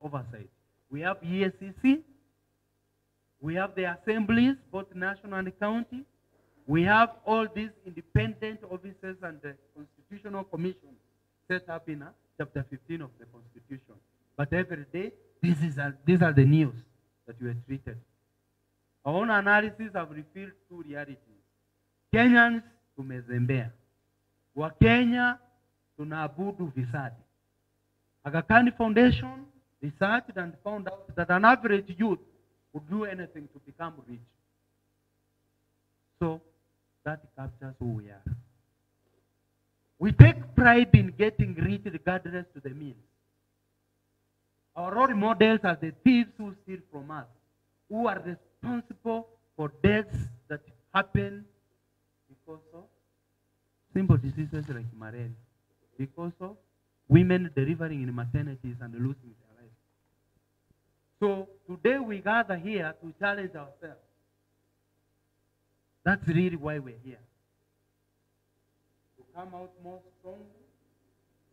oversight. We have ESCC, we have the assemblies, both national and county. We have all these independent offices and the constitutional commissions set up in chapter 15 of the Constitution. But every day, these are the news that we are treated. Our own analysis have revealed two realities. Kenyans tumezembea. Wakenya tunaabudu visadi. Aga Khan Foundation researched and found out that an average youth would do anything to become rich. So that captures who we are. We take pride in getting rich regardless to the means. Our role models are the thieves who steal from us, who are responsible for deaths that happen because of simple diseases like malaria, because of women delivering in maternities and losing their lives. So today we gather here to challenge ourselves. That's really why we're here. To come out more strong,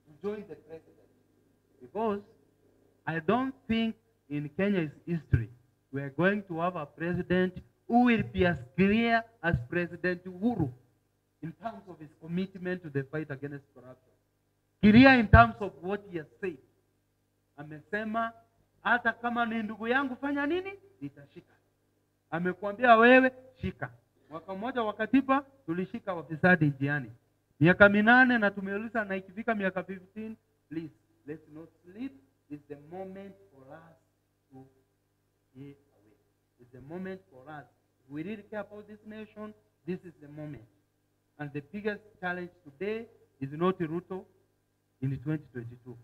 to join the president. Because I don't think in Kenya's history we are going to have a president who will be as clear as President Uhuru in terms of his commitment to the fight against corruption. Clear in terms of what he has said. Amesema, hata kama ni ndugu yangu fanya nini, nitashika. Amekuambia wewe, shika. Mwaka mmoja wa Katiba, tulishika wafisadi njiani. Miaka 8 na tumeuliza na ikifika miaka 15, please, let's not sleep. It's the moment for us to get away. It's the moment for us. If we really care about this nation, this is the moment. And the biggest challenge today is not Ruto in 2022.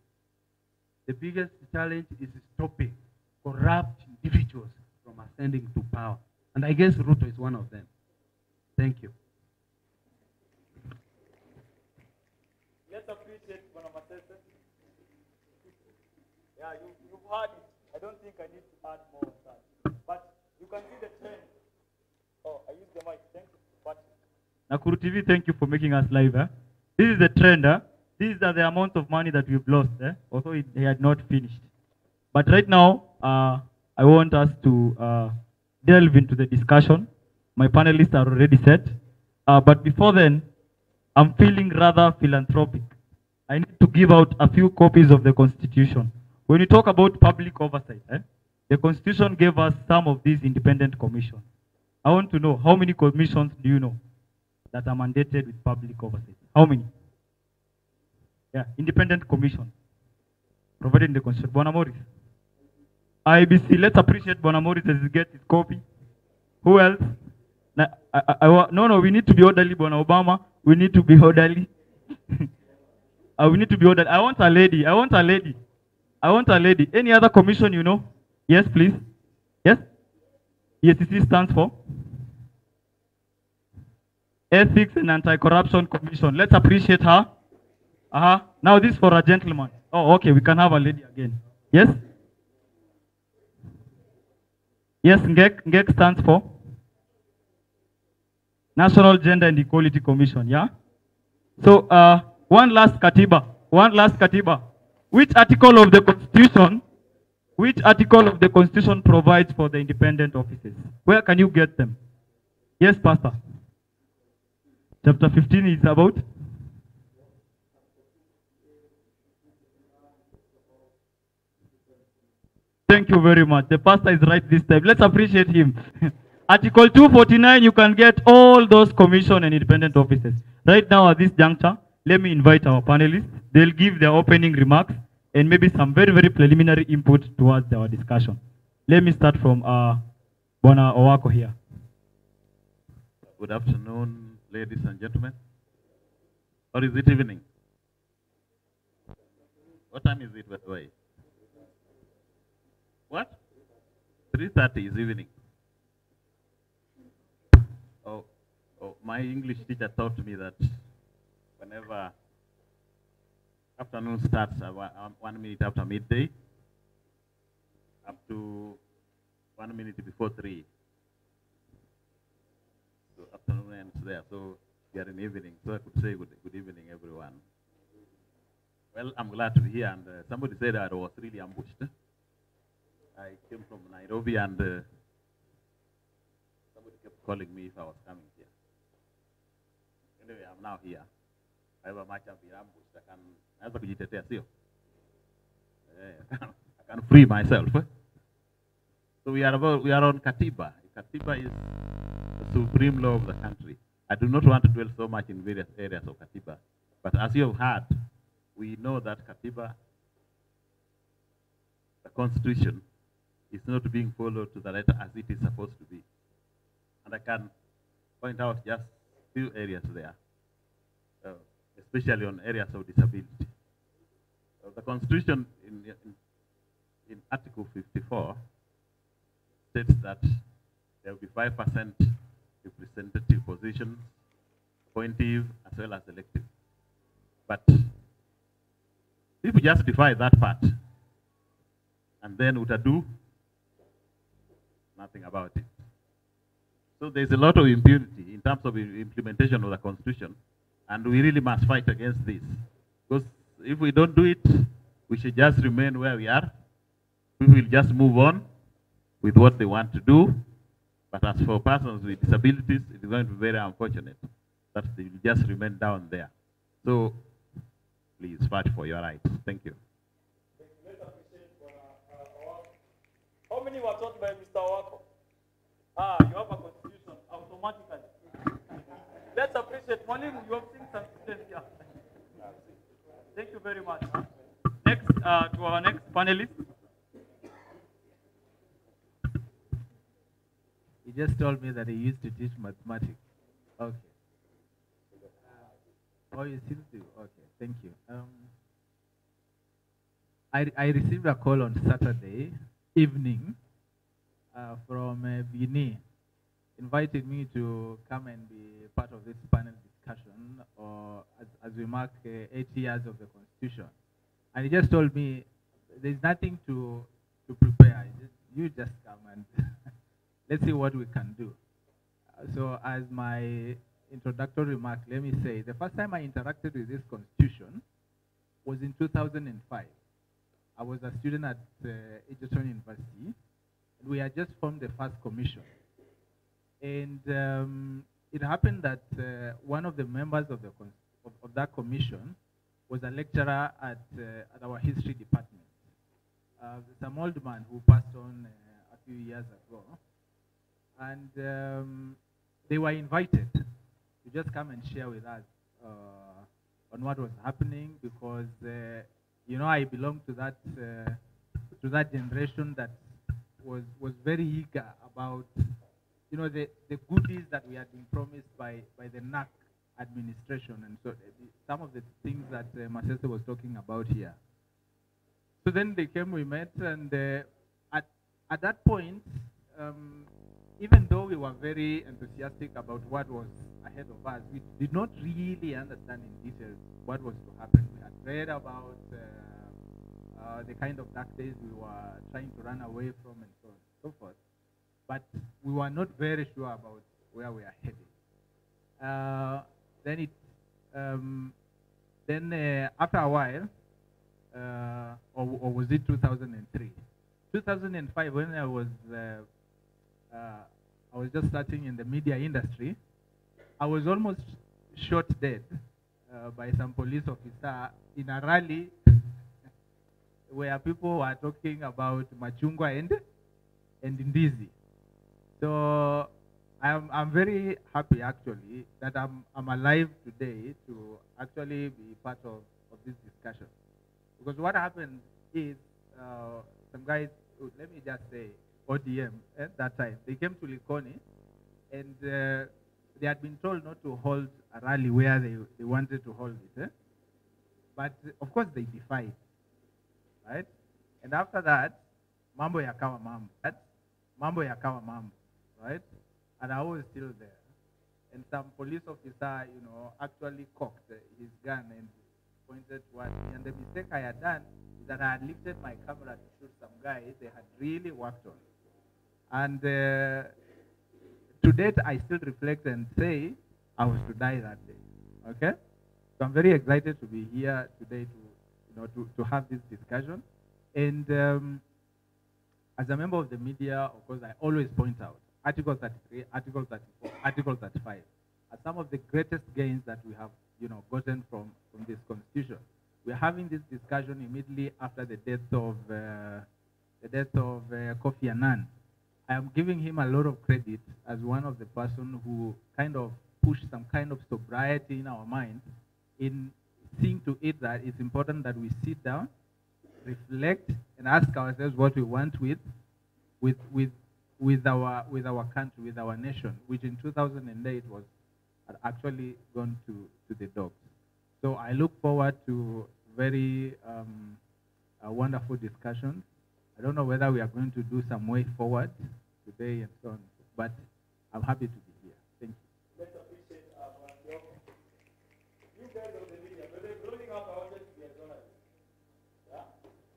The biggest challenge is stopping corrupt individuals from ascending to power. And I guess Ruto is one of them. Thank you. Let's appreciate Bonamatese. Yeah, you've heard it. I don't think I need to add more on that. But you can see the trend. Oh, I use the mic. Thank you for watching. Nakuru TV, thank you for making us live. This is the trend. These are the amount of money that we've lost, although it had not finished. But right now, I want us to delve into the discussion. My panelists are already set. But before then, I'm feeling rather philanthropic. I need to give out a few copies of the Constitution. When we talk about public oversight, the Constitution gave us some of these independent commissions. I want to know, how many commissions do you know that are mandated with public oversight? How many? Yeah, independent commission provided in the Constitution. Bonamoris. IBC, let's appreciate Bonamoris as he gets his copy. Who else? No, we need to be orderly, Bona Obama. We need to be orderly. We need to be orderly. I want a lady. I want a lady. I want a lady. Any other commission you know? Yes, please. Yes? ESCC stands for Ethics and Anti-Corruption Commission. Let's appreciate her. Now this is for a gentleman. Oh, okay, we can have a lady again. Yes? Yes, NGEC stands for National Gender and Equality Commission, yeah? So, one last Katiba. One last Katiba. Which article of the Constitution provides for the independent offices? Where can you get them? Yes, Pastor. Chapter 15 is about? Thank you very much. The pastor is right this time. Let's appreciate him. Article 249, you can get all those commission and independent offices. Right now at this juncture, let me invite our panelists. They'll give their opening remarks and maybe some very, very preliminary input towards our discussion. Let me start from Bona Owako here. Good afternoon, ladies and gentlemen. Or is it evening? What time is it, by the way? What? 3:30 is evening. Oh, my English teacher taught me that whenever afternoon starts 1 minute after midday, up to 1 minute before 3. So afternoon ends there. So we are in evening. So I could say good evening, everyone. Well, I'm glad to be here. And somebody said I was really ambushed. I came from Nairobi, and somebody kept calling me if I was coming here. Anyway, I'm now here. However much I've been ambushed, naweza kujitetea, sio? I can free myself. So we are on Katiba. Katiba is the supreme law of the country. I do not want to dwell so much in various areas of Katiba, but as you have heard, we know that Katiba, the Constitution, is not being followed to the letter as it is supposed to be. And I can point out just few areas there, especially on areas of disability. The Constitution in Article 54 states that there will be 5% representative positions, appointive as well as elective. But people just defy that part, and then utadu nothing about it. So there's a lot of impunity in terms of implementation of the Constitution, and we really must fight against this. Because if we don't do it, we should just remain where we are. We will just move on with what they want to do. But as for persons with disabilities, it is going to be very unfortunate that they will just remain down there. So please fight for your rights. Thank you. Let's appreciate how many were taught by Mr. Wako? You have a constitution automatically. Let's appreciate. Mwalimu, you have seen some students here. Thank you very much. Next, to our next panelist. He just told me that he used to teach mathematics. Okay. Oh, you still do? Okay, thank you. I received a call on Saturday evening from Bini, invited me to come and be part of this panel discussion as we mark 8 years of the Constitution. And he just told me there's nothing to prepare. You just come and let's see what we can do. So as my introductory remark, let me say, the first time I interacted with this Constitution was in 2005. I was a student at Egerton University. We had just formed the first commission. And it happened that one of the members of that commission was a lecturer at our history department. Some old man who passed on a few years ago. And they were invited to just come and share with us on what was happening, because you know, I belong to that generation that was very eager about, you know, the goodies that we had been promised by the NAC administration, and so some of the things that Masese was talking about here. So then they came, we met, and at that point, even though we were very enthusiastic about what was ahead of us, we did not really understand in detail what was to happen. We had read about the kind of dark days we were trying to run away from, and so on and so forth. But we were not very sure about where we are heading. Then after a while, or was it 2003? 2005, when I was just starting in the media industry, I was almost shot dead by some police officer in a rally where people were talking about Machungwa and Ndizi. So I'm very happy actually that I'm alive today to actually be part of this discussion. Because what happened is some guys, let me just say, ODM at that time, they came to Likoni, and they had been told not to hold a rally where they wanted to hold it. But of course they defied, right? And after that, mambo yakawa mambo. Mambo yakawa mambo, right? And I was still there. And some police officer, you know, actually cocked his gun and pointed towards me. And the mistake I had done is that I had lifted my camera to shoot some guys they had really worked on. And to date, I still reflect and say I was to die that day. Okay? So I'm very excited to be here today to have this discussion. And as a member of the media, of course, I always point out Article 33, Article 34, Article 35 are some of the greatest gains that we have, gotten from this constitution. We're having this discussion immediately after the death of Kofi Annan. I am giving him a lot of credit as one of the person who kind of pushed some kind of sobriety in our minds in seeing to it that it's important that we sit down, reflect, and ask ourselves what we want with our country, with our nation, which in 2008 had actually gone to the dogs. So I look forward to very wonderful discussions. I don't know whether we are going to do some way forward today and so on, but I'm happy to be here. Thank you. Let's appreciate you guys of the media. But growing up, I wanted to be a journalist. Yeah?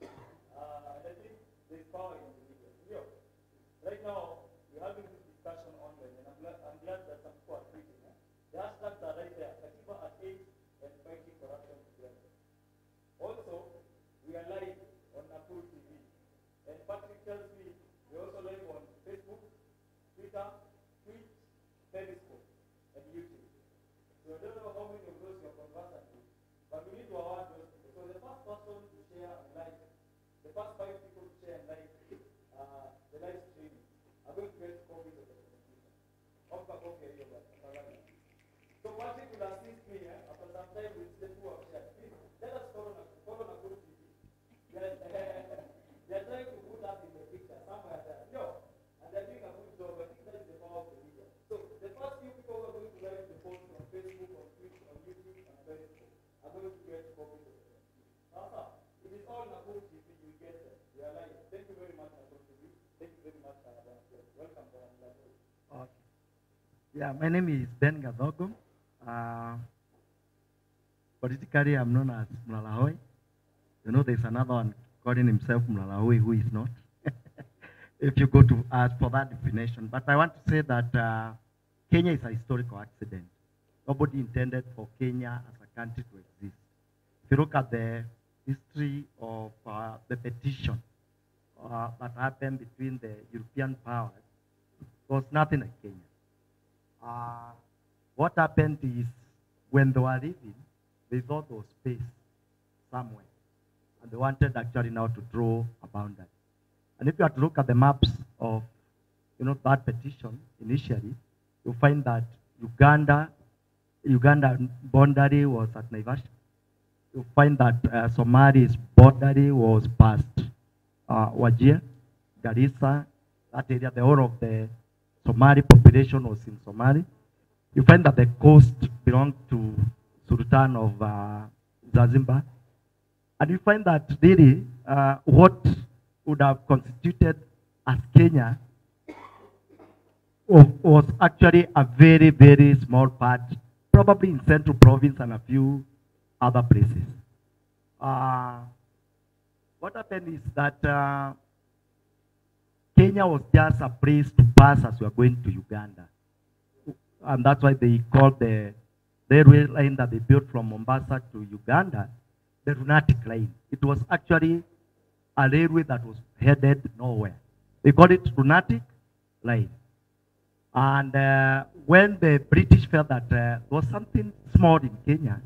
And I think there's power in the media. Right now, we're having this discussion online, and I'm glad that some people are tweeting. The hashtags are right there. Katiba at 8 and fighting corruption together. Also, we are live on Nakuru TV. And Patrick tells me we're also live on Facebook, Twitter, Twitch, Periscope, and YouTube. So I don't know how many of those you're conversant with, but we need to award those people. So the first person to share and like, the first 5 people to share and like the live stream are going to get copies of the presentation. So Patrick will assist me after some time with the two of shared. Please, let us follow Nakuru TV. They're trying to put us in the picture somewhere there. And they're doing a good job. I think that is the power of the media. So the first few people who are going to write the post on Facebook, on Twitter, on YouTube, and Periscope are going to get copies of it. Now, it is all Nakuru TV. You get it. We are live. Thank you very much, Nakuru TV. Thank you very much, Canada. Welcome to Nakuru. Okay. Yeah, my name is Ben Gadogo. Politically, I'm known as Mlalahoi. There's another one calling himself Mlalahoi who is not. If you go to ask for that definition. But I want to say that Kenya is a historical accident. Nobody intended for Kenya as a country to exist. If you look at the history of the petition that happened between the European powers, there was nothing like Kenya. What happened is when they were living, they thought there was space somewhere. And they wanted actually now to draw a boundary. And if you have to look at the maps of that petition initially, you find that Uganda boundary was at Naivasha. You find that Somali's boundary was past Wajir, Garissa, that area, the whole of the Somali population was in Somali. You find that the coast belonged to Sultan of Zanzibar. And you find that really what would have constituted as Kenya was actually a very, very small part, probably in Central Province and a few other places. What happened is that Kenya was just a place to pass as we are going to Uganda. And that's why they called the railway line that they built from Mombasa to Uganda the lunatic line. It was actually a railway that was headed nowhere. They called it lunatic line. And when the British felt that there was something small in Kenya,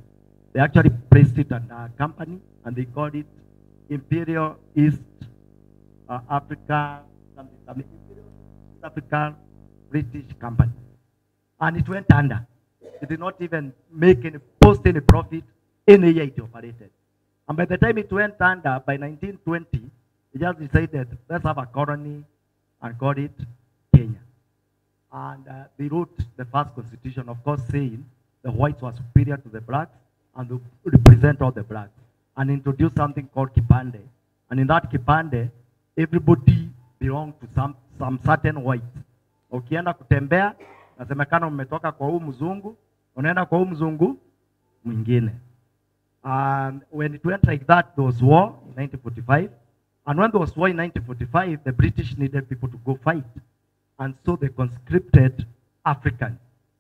they actually placed it under a company and they called it Imperial East Africa, Imperial East African British Company. And it went under. It did not even post any profit any year it operated. And by the time it went under, by 1920, they just decided, let's have a colony and call it Kenya. And they wrote the first constitution, of course, saying the whites were superior to the blacks and they represent all the blacks. And introduced something called Kipande. And in that Kipande, everybody belonged to some certain whites. Ukienda kutembea, nasemekana umetoka kwa huu mzungu, unaenda kwa huu mzungu mwingine. And when it went like that, there was war in 1945. And when there was war in 1945, the British needed people to go fight. And so they conscripted Africans.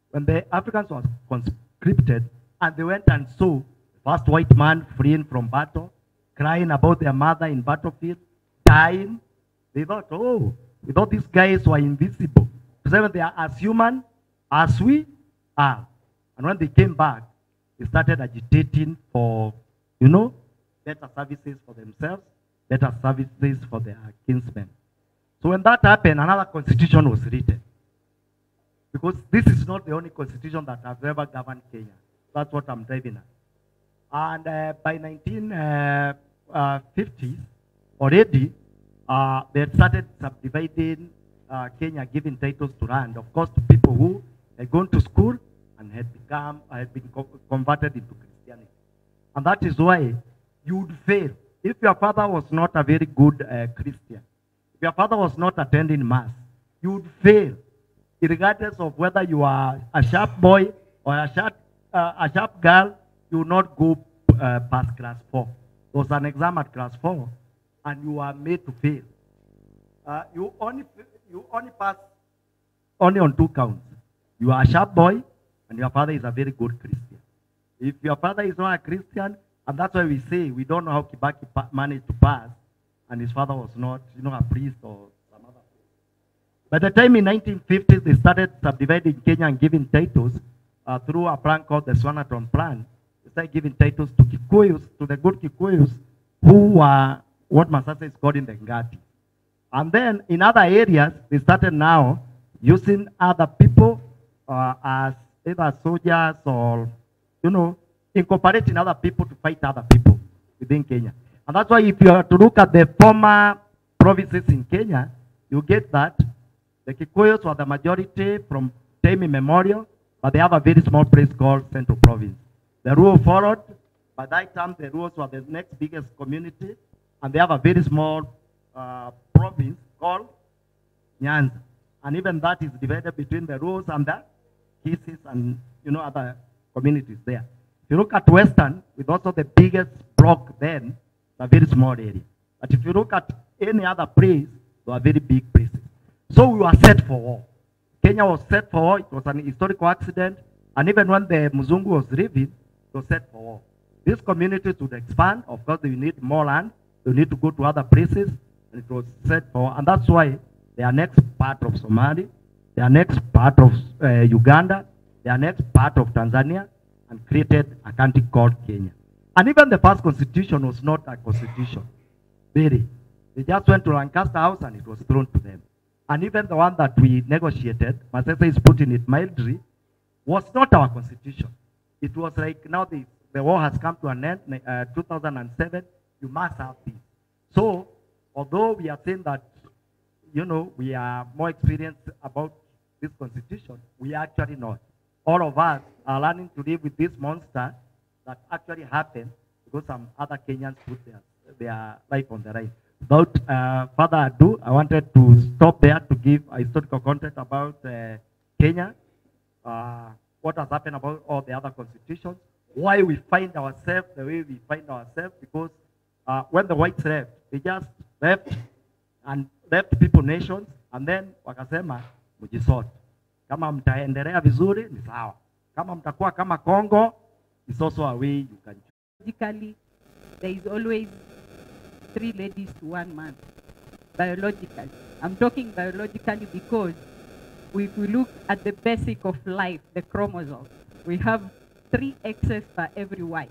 When the Africans were conscripted, and they went and saw the first white man fleeing from battle, crying about their mother in battlefield, dying, They thought, oh, we thought these guys were invisible. Because they are as human as we are. And when they came back, they started agitating for, you know, better services for themselves, better services for their kinsmen. So when that happened, another constitution was written. Because this is not the only constitution that has ever governed Kenya. That's what I'm driving at. And by 1950s, already, they had started subdividing Kenya, giving titles to land, of course, to people who had gone to school and had been converted into Christianity. And that is why you would fail. If your father was not a very good Christian, if your father was not attending Mass, you would fail, regardless of whether you are a sharp boy or a sharp girl. You will not go past class 4. There was an exam at class 4, and you are made to fail. You only pass only on 2 counts. You are a sharp boy, and your father is a very good Christian. If your father is not a Christian, and that's why we say we don't know how Kibaki managed to pass, and his father was not, you know, a priest or some other place. By the time in 1950s, they started subdividing Kenya and giving titles through a plan called the Swanaton Plan. They started giving titles to Kikuyus, to the good Kikuyus, who were what Masasa is called in the Ngati. And then in other areas, they started now using other people as either soldiers or, you know, incorporating other people to fight other people within Kenya. And that's why if you are to look at the former provinces in Kenya, you get that the Kikuyus were the majority from time immemorial, but they have a very small place called Central Province. The Luo followed. By that time, the Luos were the next biggest community, and they have a very small province called Nyanza. And even that is divided between the Luos and the Kisis and, you know, other communities there. If you look at Western, with also the biggest block then, it's a very small area. But if you look at any other place, they are very big places. So we were set for war. Kenya was set for war. It was an historical accident. And even when the Muzungu was leaving, it was set for war. These communities would expand. Of course, they need more land. They need to go to other places. And it was set for war. And that's why they are next part of Somali. They are next part of Uganda. They are next part of Tanzania. And created a country called Kenya. And even the first constitution was not a constitution. Really. They just went to Lancaster House and it was thrown to them. And even the one that we negotiated, Masese is putting it mildly, was not our constitution. It was like, now the war has come to an end, 2007, you must have this. So, although we are saying that, you know, we are more experienced about this constitution, we are actually not. All of us are learning to live with this monster that actually happened because some other Kenyans put their life on the line. Without further ado, I wanted to stop there to give a historical context about Kenya, what has happened about all the other constitutions, why we find ourselves the way we find ourselves, because when the whites left, they just left people nations, and then wakasema mujisort. Kama mtaendelea vizuri ni sawa. Kama mtakuwa kama Congo, it's also a way you can. Biologically, there is always 3 ladies to 1 man. Biologically. I'm talking biologically because if we look at the basic of life, the chromosomes, we have 3 X's per every Y.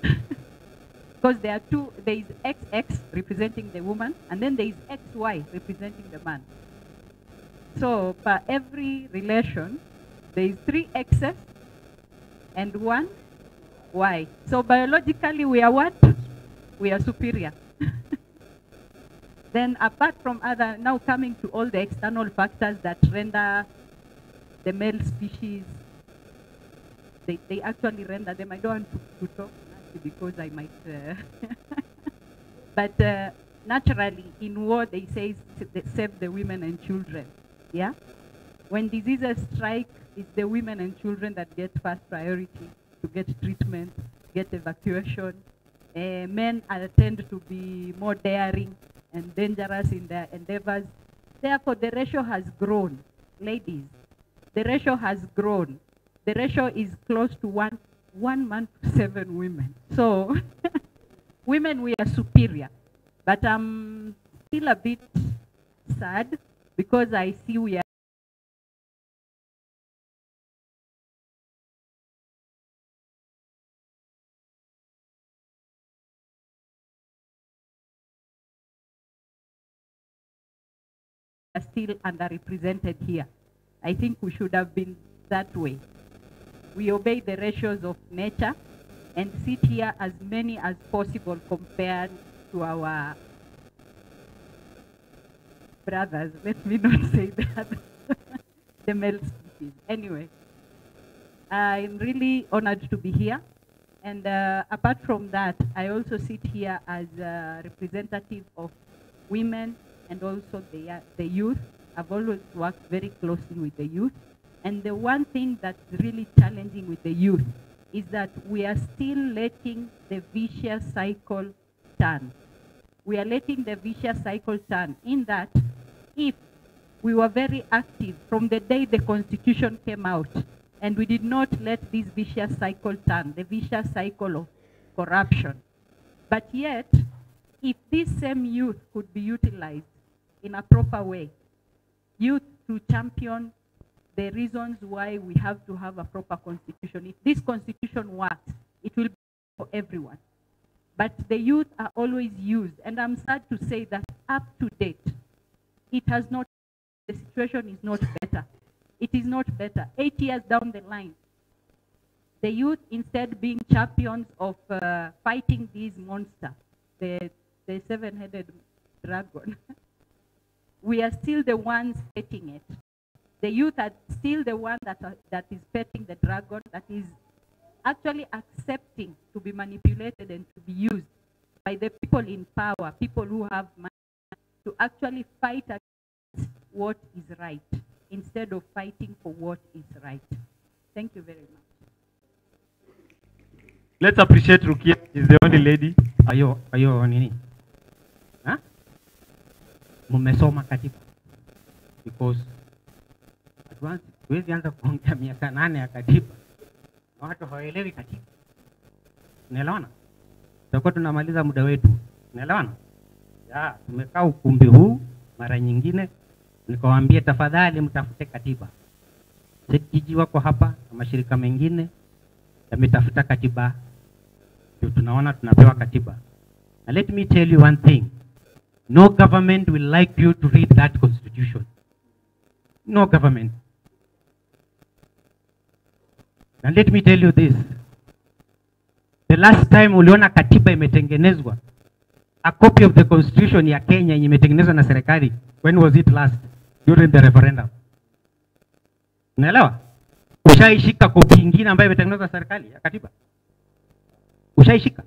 Because there are 2, there is XX representing the woman, and then there is XY representing the man. So per every relation, there is 3 X's and 1 Y. So biologically, we are what? We are superior. Then apart from other, now coming to all the external factors that render the male species, they actually render them. I don't want to talk because I might, but naturally in war they say save the women and children, yeah? When diseases strike, it's the women and children that get first priority to get treatment, get evacuation. Men tend to be more daring and dangerous in their endeavors. Therefore, the ratio has grown. Ladies, the ratio has grown. The ratio is close to one man to 7 women. So, women, we are superior. But still a bit sad because I see we are still underrepresented here. I think we should have been that way. We obey the ratios of nature and sit here as many as possible compared to our brothers. Let me not say that. The male species. Anyway, I'm really honored to be here. And apart from that, I also sit here as a representative of women and also the youth. I've always worked very closely with the youth. And the one thing that's really challenging with the youth is that we are still letting the vicious cycle turn. We are letting the vicious cycle turn in that if we were very active from the day the Constitution came out, and we did not let this vicious cycle turn, the vicious cycle of corruption. But yet, if this same youth could be utilized in a proper way, youth to champion the reasons why we have to have a proper constitution. If this constitution works, it will be for everyone. But the youth are always used, and I'm sad to say that up to date, it has not, the situation is not better. It is not better. 8 years down the line, the youth, instead being champions of fighting these monsters, the seven-headed dragon, we are still the ones petting it. The youth are still the one that is petting the dragon, that is actually accepting to be manipulated and to be used by the people in power, people who have money, to actually fight against what is right, instead of fighting for what is right. Thank you very much. Let's appreciate Rukia. She's the only lady. Ayo nini? Huh? Mumesoma katiba. Because advance huwezi anza kuongea miaka 8 ya katiba. Watu hawaelewi katiba. Unaelewana? Tutakuwa tunamaliza muda wetu. Unaelewana? Ya, tumekaa ukumbi huu mara nyingine nikawaambia tafadhali mtafute katiba. Sekiji wako hapa na mashirika mengine yametafuta katiba. Ndio tunaona tunapewa katiba. Now let me tell you one thing. No government will like you to read that constitution. No government. And let me tell you this. The last time uliona katiba imetengenezwa, a copy of the constitution ya Kenya imetengenezwa na serikali, when was it last? During the referendum. Unaelewa? Ushaishika kopi nyingine ambayo imetengenezwa na serikali ya katiba? Ushaishika?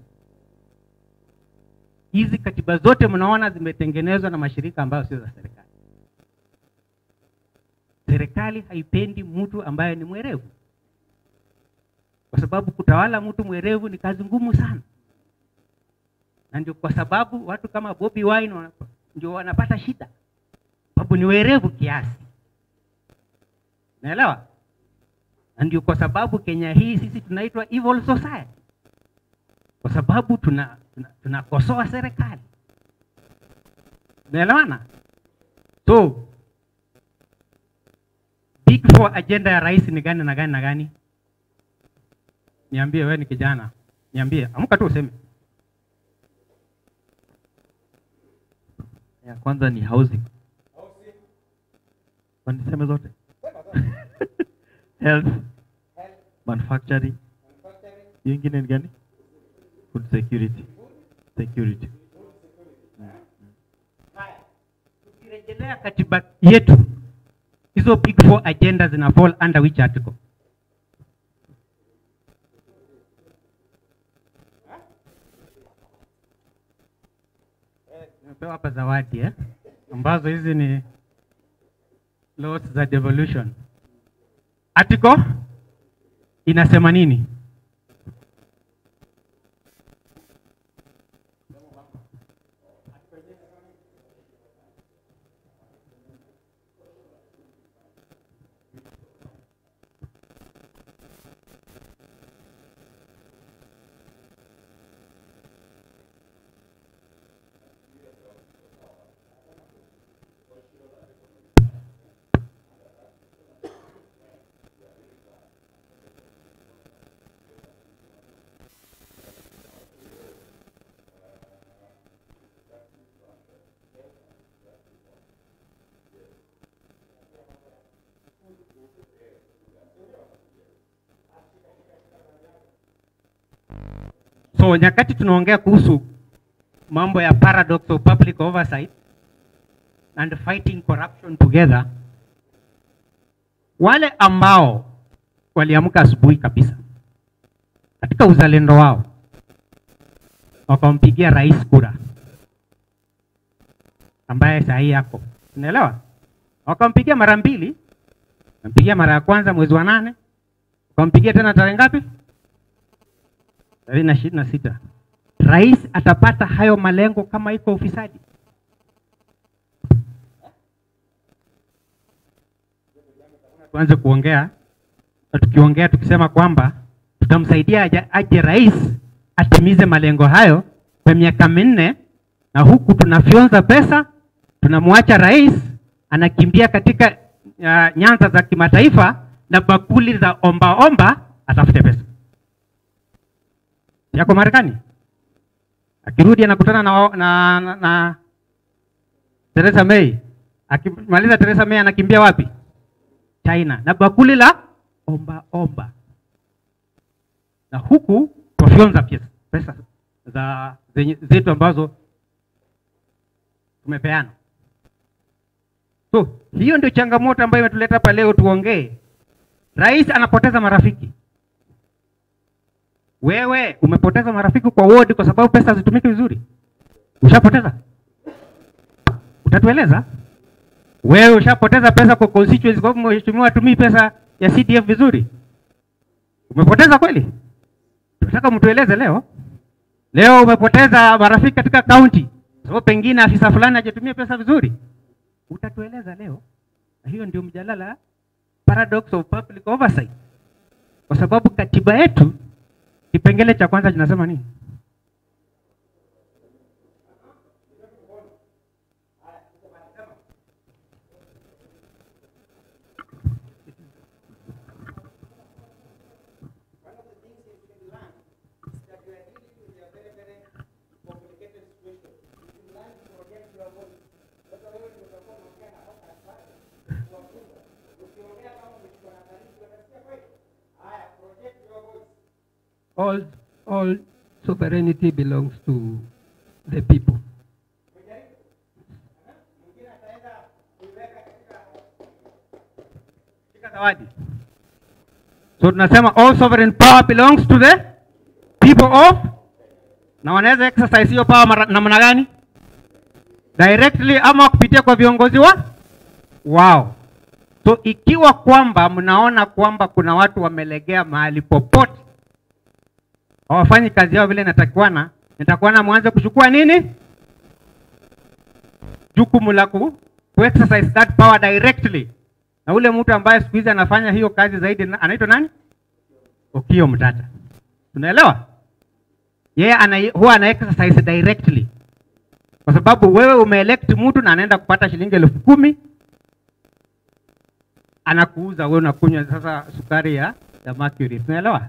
Hizi katiba zote mnaona zimetengenezwa na mashirika ambayo sio za serikali. Serikali haipendi mtu ambaye ni mwerevu. Kwa sababu kutawala mtu mwerevu ni kazi ngumu sana. Na ndio kwa sababu watu kama Bobi Wine ndio wanapata shida. Sababu ni werevu kiasi. Unaelewa? Na ndio kwa sababu Kenya hii sisi tunaitwa evil society. Kwa sababu tunakosoa serikali. Unaelewana? So Big Four agenda ya rais ni gani na gani na gani? Niambie wewe ni kijana. Niambie, amka tu useme. Ya kwanza ni housing. Niseme zote. Health. Manufacturing. Hiyo ingine ni gani? Food security. Security. Haya. Tukirejelea katiba yetu, hizo Big Four agendas zina fall under which article? Nimepewa hapa zawadi ambazo hizi ni laws za devolution. Article inasema nini? So nyakati tunaongea kuhusu mambo ya paradox of public oversight and fighting corruption together, wale ambao waliamka asubuhi kabisa katika uzalendo wao wakampigia rais kura ambaye sahihi yako, unaelewa? Wakampigia mara mbili, wakampigia mara ya kwanza mwezi wa 8, wakampigia tena tarehe ngapi? Tarehe 26. Rais atapata hayo malengo kama iko ufisadi? Tuanze kuongea, tukiongea tukisema kwamba tutamsaidia aje rais atimize malengo hayo kwa miaka 4, na huku tunafyonza pesa, tunamwacha rais anakimbia katika nyanza za kimataifa na bakuli za omba atafute pesa. Yako Marekani. Akirudi anakutana na Theresa May. Akimaliza Theresa May anakimbia wapi? China. Na bakuli la omba. Na huku twafyonza pesa za zetu ambazo tumepeana. So, hiyo ndio changamoto ambayo imetuleta hapa leo tuongee. Rais anapoteza marafiki. Wewe umepoteza marafiki kwa ward kwa sababu pesa hazitumiki vizuri. Ushapoteza? Utatueleza? Wewe ushapoteza pesa kwa constituency kwa sababu mheshimiwa hatumii pesa ya CDF vizuri. Umepoteza kweli? Tunataka mtueleze leo. Leo umepoteza marafiki katika county sababu pengine afisa fulani hajatumia pesa vizuri. Utatueleza leo. Na hiyo ndio mjadala, paradox of public oversight. Kwa sababu katiba yetu kipengele cha kwanza kinasema nini? All sovereignty belongs to the people. So tunasema all sovereign power belongs to the people of, na wanaweza exercise hiyo power namna gani? Directly ama kupitia kwa viongozi wao. So ikiwa kwamba mnaona kwamba kuna watu wamelegea mahali popote, hawafanyi kazi yao vile nitakuwa mwanze kuchukua nini? Jukumu la ku exercise that power directly. Na ule mtu ambaye siku hizi anafanya hiyo kazi zaidi anaitwa nani? Okiya Mtata. Unaelewa? Yeye huwa ana exercise directly. Kwa sababu wewe umeelect mtu na anaenda kupata shilingi 10,000, anakuuza wewe unakunywa sasa sukari ya mercury. Unaelewa?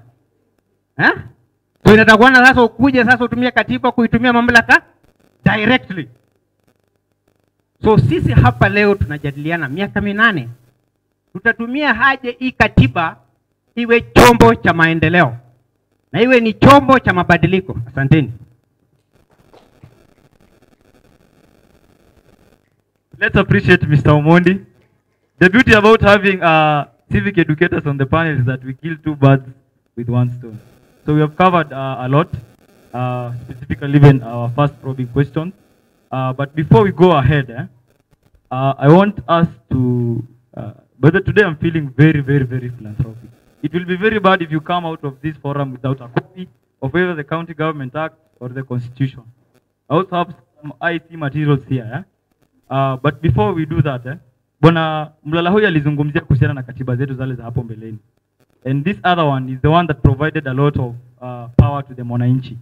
So inatakuwa sasa ukuje sasa utumie katiba kuitumia mamlaka directly. So sisi hapa leo tunajadiliana miaka 8 tutatumia haje hii katiba iwe chombo cha maendeleo na iwe ni chombo cha mabadiliko. Asanteni. Let's appreciate Mr. Omondi. The beauty about having civic educators on the panel is that we kill 2 birds with 1 stone. So we have covered a lot, specifically even our first probing questions. But before we go ahead, I want us to, but today I'm feeling very, very, very philanthropic. It will be very bad if you come out of this forum without a copy of either the County Government Act or the Constitution. I also have some IT materials here. But before we do that, Bwana Mlala huyu alizungumzia kuhusiana na katiba zetu zale za hapo mbeleni. And this other one is the one that provided a lot of power to the mwananchi.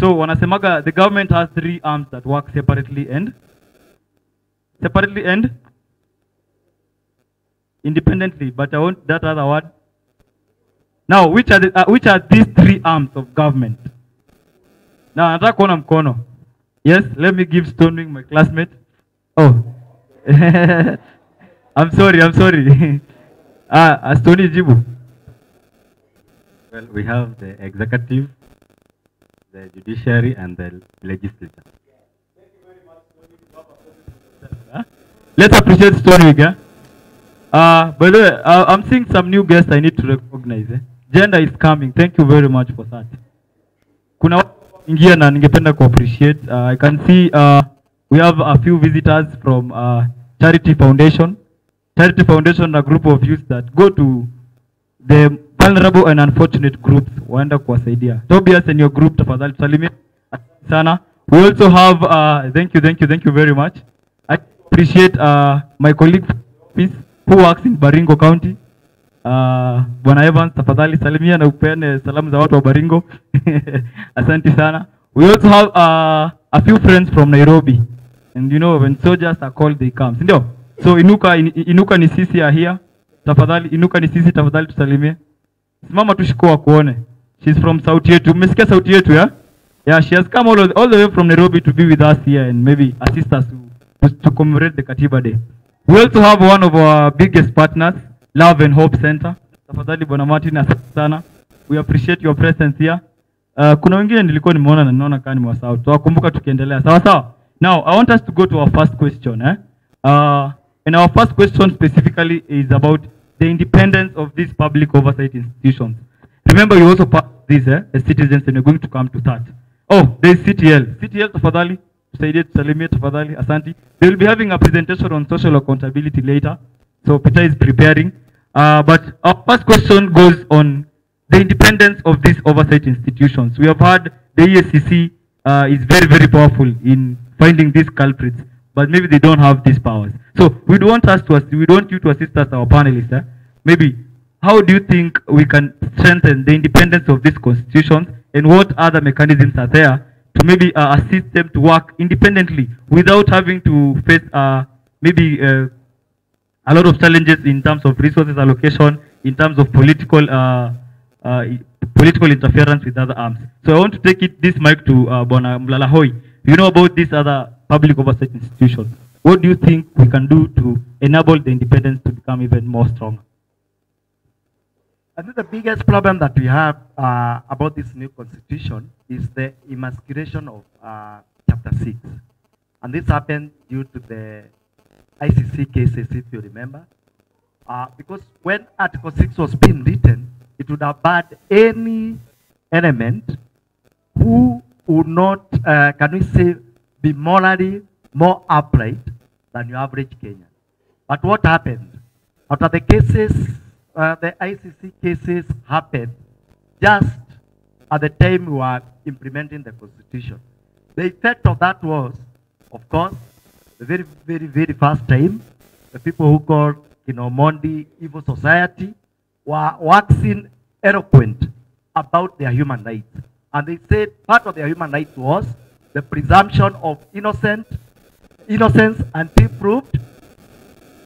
So wanasemaga the government has 3 arms that work separately and independently. But I want that other word. Now, which are these 3 arms of government? Now, nataka kuona mkono. Yes, let me give Stonewing my classmate. Oh, I'm sorry. Stony Jibu. Well, we have the executive, the judiciary and the legislature. Let's appreciate Stonewick. By the way, I'm seeing some new guests I need to recognize. Gender is coming. Thank you very much for that. Kuna watu ingia na ningependa ku appreciate. I can see we have a few visitors from Charity Foundation. Charity Foundation, a group of youth that go to the vulnerable and unfortunate groups, waenda kuwasaidia. Tobias and your group, tafadhali tusalimie sana. We also have, thank you very much. I appreciate my colleague who works in Baringo County. Bwana Evans, tafadhali salimia na upeane salamu za watu wa Baringo. Asante sana. We also have a few friends from Nairobi. And you know, when soldiers are called, they come. Sindio? So Inuka ni sisi are here. Tafadhali, Inuka ni sisi, tafadhali tusalimie. Simama tushikoa kuone. She's from Sauti Yetu. Umesikia Sauti Yetu, yeah? Yeah, she has come all the way from Nairobi to be with us here and maybe assist us to commemorate the Katiba Day. We also have one of our biggest partners, Love and Hope Center. Tafadhali Bwana Martin, asante sana. We appreciate your presence here. Kuna wengine nilikuwa nimeona na ninaona kama nimewasahau. Tuwakumbuka tukiendelea. Sawa sawa. Now, I want us to go to our first question. And our first question specifically is about the independence of these public oversight institutions. Remember, you also part of this as citizens, and you're going to come to that. Oh, there is CTL. CTL, tafadhali. Tusaidie tusalimie tafadhali. Asante. They will be having a presentation on social accountability later. So Peter is preparing. But our first question goes on the independence of these oversight institutions. We have heard the EACC is very, very powerful in finding these culprits, but maybe they don't have these powers. So we want you to assist us, our panelists. Maybe how do you think we can strengthen the independence of these constitutions, and what other mechanisms are there to maybe assist them to work independently without having to face maybe a lot of challenges in terms of resources allocation, in terms of political interference with other arms. So I want to take this mic to Bona Mlalahoi. You know about these other public oversight institutions. What do you think we can do to enable the independence to become even more strong? I think the biggest problem that we have about this new constitution is the emasculation of Chapter 6. And this happened due to the ICC cases, if you remember. Because when Article 6 was being written, it would have barred any element who would not, can we say, be morally more upright than your average Kenyan. But what happened? After the cases, the ICC cases happened just at the time we were implementing the Constitution. The effect of that was, of course, the very, very, very first time, the people who called Mondi Evil Society were waxing eloquent about their human rights. And they said part of their human rights was the presumption of innocence until proved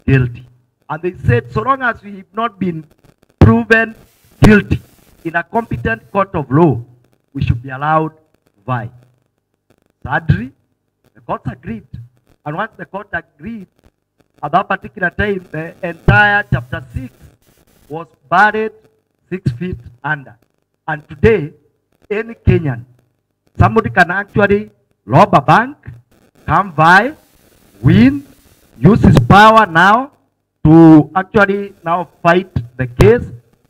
guilty. And they said so long as we have not been proven guilty in a competent court of law, we should be allowed to vie. Sadly, the court agreed. And once the court agreed, at that particular time, the entire Chapter 6 was buried 6 feet under. And today, any Kenyan, somebody can actually rob a bank, come by, win, use his power now to actually now fight the case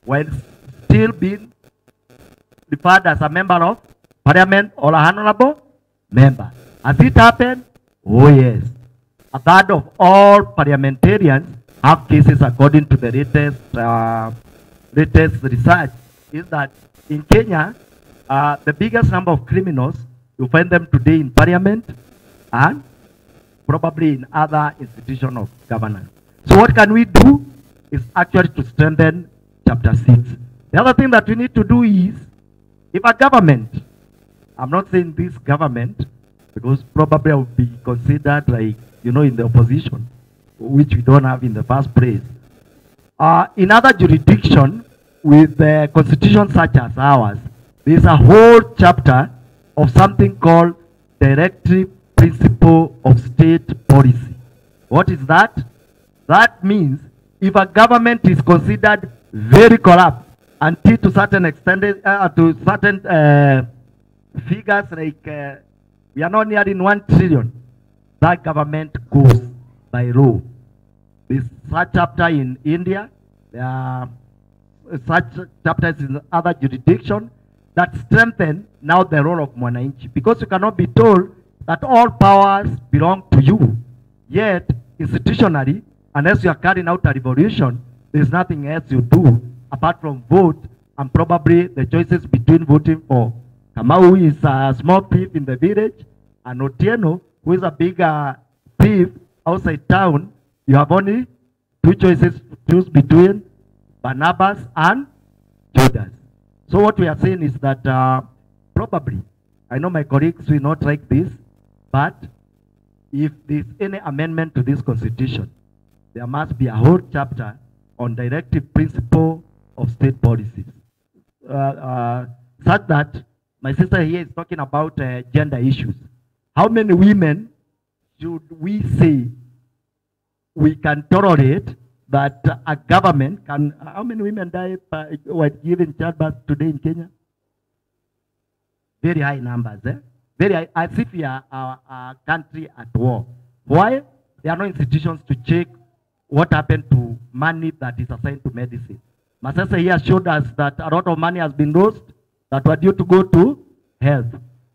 while still being referred as a member of parliament or a honorable member. Has it happened? Oh yes. A third of all parliamentarians have cases according to the latest research is that in Kenya, the biggest number of criminals, you find them today in parliament and probably in other institutions of governance. So what can we do is actually to strengthen Chapter 6. The other thing that we need to do is, if a government, I'm not saying this government, because probably I would be considered like, in the opposition, which we don't have in the first place. In other jurisdictions, with the constitution such as ours, there's a whole chapter of something called Directive Principle of State Policy. What is that? That means if a government is considered very corrupt until to certain extent, to certain figures like we are not nearing 1 trillion. That government goes by law. There's such chapter in India. There are such chapters in other jurisdictions that strengthen now the role of mwananchi, because you cannot be told that all powers belong to you. Yet, institutionally, unless you are carrying out a revolution, there is nothing else you do apart from vote, and probably the choices between voting for Kamau, who is a small thief in the village, and Otieno, who is a bigger thief outside town. You have only two choices to choose between Barnabas and Judas. So what we are saying is that probably, I know my colleagues will not like this, but if there's any amendment to this constitution, there must be a whole chapter on directive principle of state policies. Such that, my sister here is talking about gender issues. How many women should we say we can tolerate that a government can, how many women die while giving childbirth today in Kenya? Very high numbers, eh? Very high, as if we are a country at war. Why? There are no institutions to check what happened to money that is assigned to medicine. Masasa here showed us that a lot of money has been lost that were due to go to health.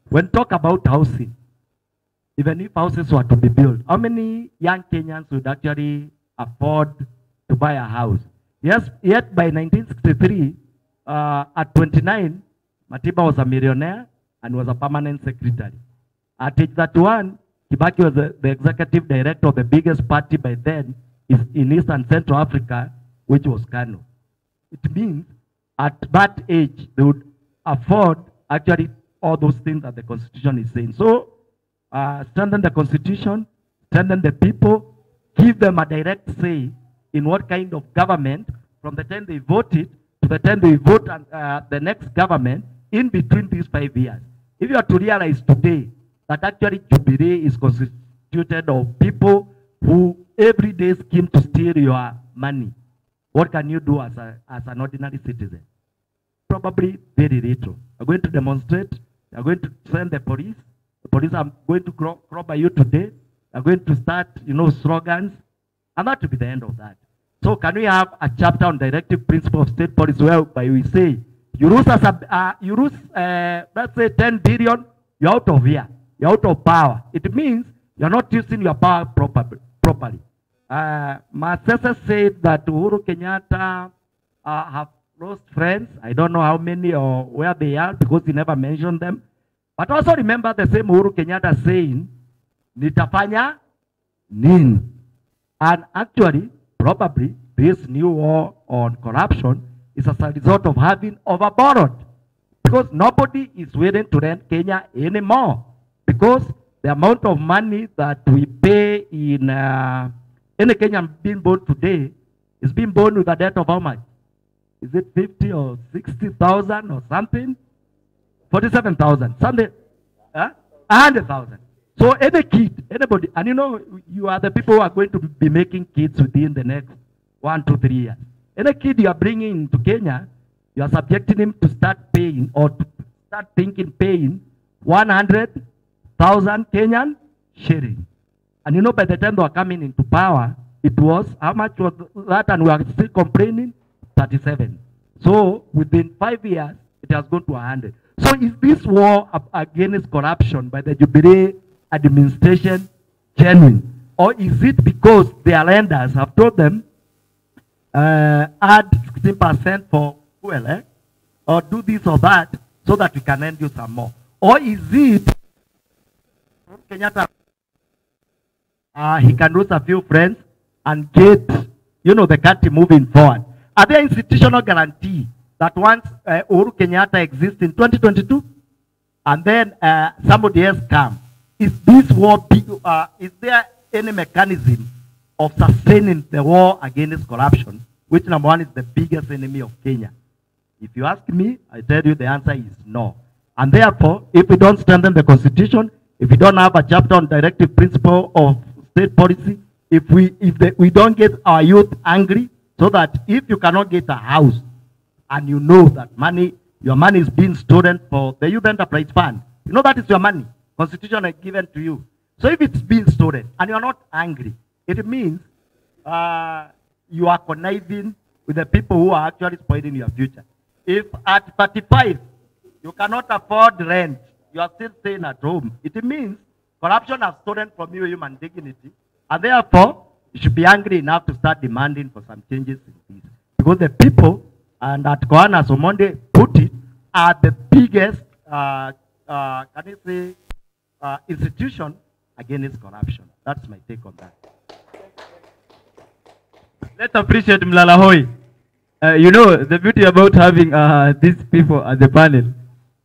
When talk about housing, even if houses were to be built, how many young Kenyans would actually afford to buy a house? Yes, yet by 1963, at 29, Katiba was a millionaire and was a permanent secretary. At age 31, Kibaki was the executive director of the biggest party by then in East and Central Africa, which was Kano. It means at that age, they would afford actually all those things that the Constitution is saying. So, strengthen the Constitution, strengthen the people, give them a direct say in what kind of government, from the time they vote it to the time they vote the next government, in between these 5 years. If you are to realize today that actually Jubilee is constituted of people who every day scheme to steal your money, what can you do as an ordinary citizen? Probably very little. You're going to demonstrate, you're going to send the police are going to crop you today, you're going to start, slogans, and that will be the end of that. So can we have a chapter on directive principle of state policy whereby we say, you lose, let's say 10 billion, you're out of here, you're out of power. It means you're not using your power properly. My assessor said that Uhuru Kenyatta have lost friends. I don't know how many or where they are because he never mentioned them. But also remember the same Uhuru Kenyatta saying, nitafanya nini? And actually, probably, this new war on corruption is as a result of having overborrowed. Because nobody is willing to rent Kenya anymore. Because the amount of money that we pay in any Kenyan being born today is being born with a debt of how much? Is it 50 or 60,000 or something? 47,000, something, 100,000. So any kid, anybody, and you are the people who are going to be making kids within the next 1 to 3 years. Any kid you are bringing into Kenya, you are subjecting him to start paying or to start thinking paying 100,000 Kenyan shilling. And by the time they were coming into power, it was, how much was that? And we are still complaining, 37. So within 5 years, it has gone to 100. So is this war against corruption by the Jubilee administration genuine? Or is it because their lenders have told them, add 16% for fuel, or do this or that, so that we can lend you some more? Or is it Kenyatta, he can lose a few friends and get, the country moving forward? Are there institutional guarantee that once Uhuru Kenyatta exists in 2022, and then somebody else comes, is this war is there any mechanism of sustaining the war against corruption, which number one is the biggest enemy of Kenya? If you ask me, I tell you the answer is no. And therefore, if we don't strengthen the Constitution, if we don't have a chapter on directive principle of state policy, if we don't get our youth angry, so that if you cannot get a house, and you know that your money is being stolen for the Youth Enterprise Fund, You know that is your money. Constitution is given to you. So if it's being stolen and you are not angry, it means you are conniving with the people who are actually spoiling your future. If at 35 you cannot afford rent, you are still staying at home, it means corruption has stolen from you human dignity, and therefore you should be angry enough to start demanding for some changes in this. Because the people, and at Koana Somonde put it, are the biggest, can you say, institution against corruption. That's my take on that. Let's appreciate Mlalahoi. You know, the beauty about having these people at the panel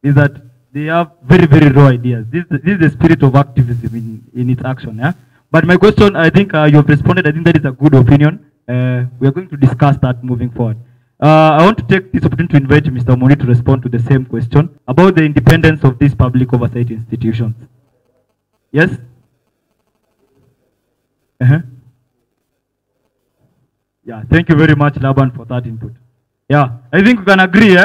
is that they have very, very raw ideas. This is the spirit of activism in its action. Yeah? But my question, I think you have responded. I think that is a good opinion. We are going to discuss that moving forward. I want to take this opportunity to invite Mr. Moni to respond to the same question about the independence of these public oversight institutions. Yes? Yeah, thank you very much, Laban, for that input. Yeah, I think we can agree,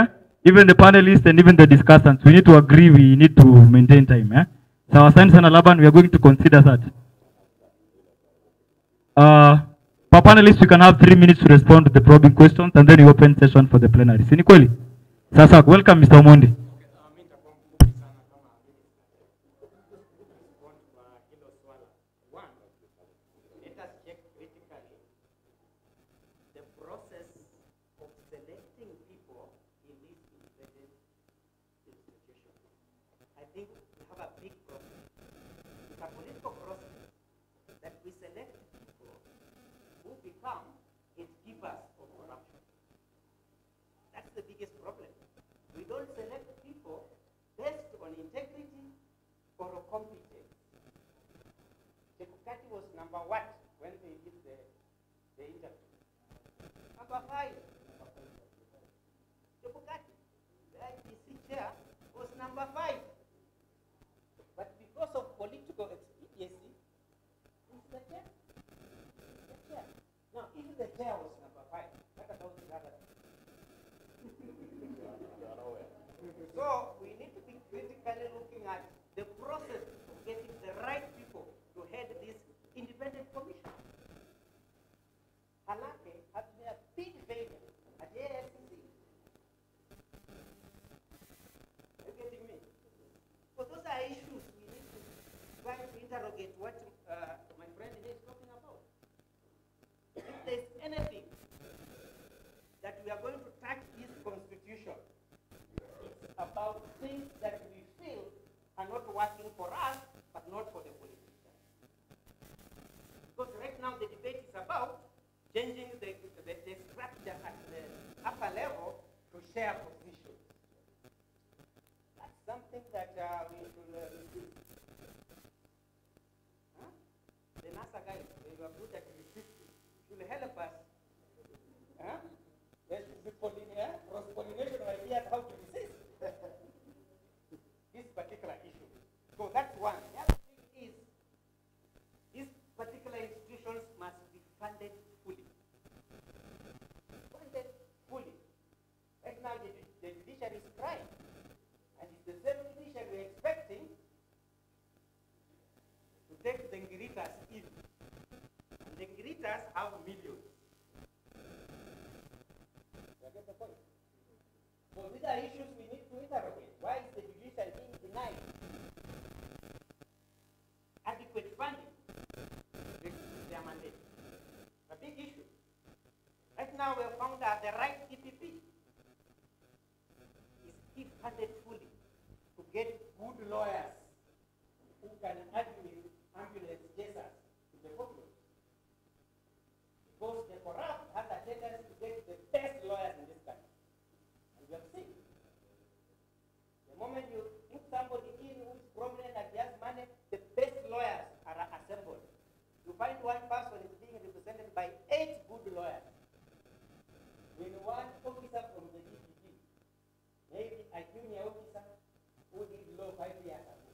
even the panelists and even the discussants, we need to agree we need to maintain time. So our science and Laban, we are going to consider that. Per panelists, we can have 3 minutes to respond to the probing questions, and then we open session for the plenary. Sinikweli? Sasa, welcome, Mr. Omondi. Number one, when they did the interview. Number five, the Bugatti, the IPC chair, was number 5. But because of political expediency, it's the chair. The chair. Now, if the chair was number 5, what about the other? So, we need to be critically looking at the process of getting the right people to head this independent commission. Halake has been a big failure at the AICC. Are you getting me? So those are issues we need to try to interrogate what my friend here is talking about. If there's anything that we are going to touch this constitution, it's about things that we feel are not working for us, but not for the politicians. Because right now the debate is about changing the structure at the upper level to share positions. That's something that we should resist. Huh? The NASA guys, they were good at resisting. Should help us. Huh? There should be cross-pollination ideas how to resist this particular issue. So that's one. The other thing is, these particular institutions must be funded fully. Funded fully. Right now, the judiciary is crying. And it's the same judiciary we're expecting to take the Ngiritas in. And the Ngiritas have millions. You get the point? So these are issues we need to interrogate. Why is the judiciary being denied adequate funding? This is their mandate. A big issue. Right now we have found out the right EPP is if funded fully to get good lawyers who can argue with ambulance chasers to the courtroom. Because the corrupt have a tendency to get the best lawyers in this country. And we have seen. The moment you put somebody in who is prominent and has money, the best lawyers are assembled. You find one person is being represented by 8 good lawyers. When one officer from the DPP, maybe a junior officer who did law 5 years ago,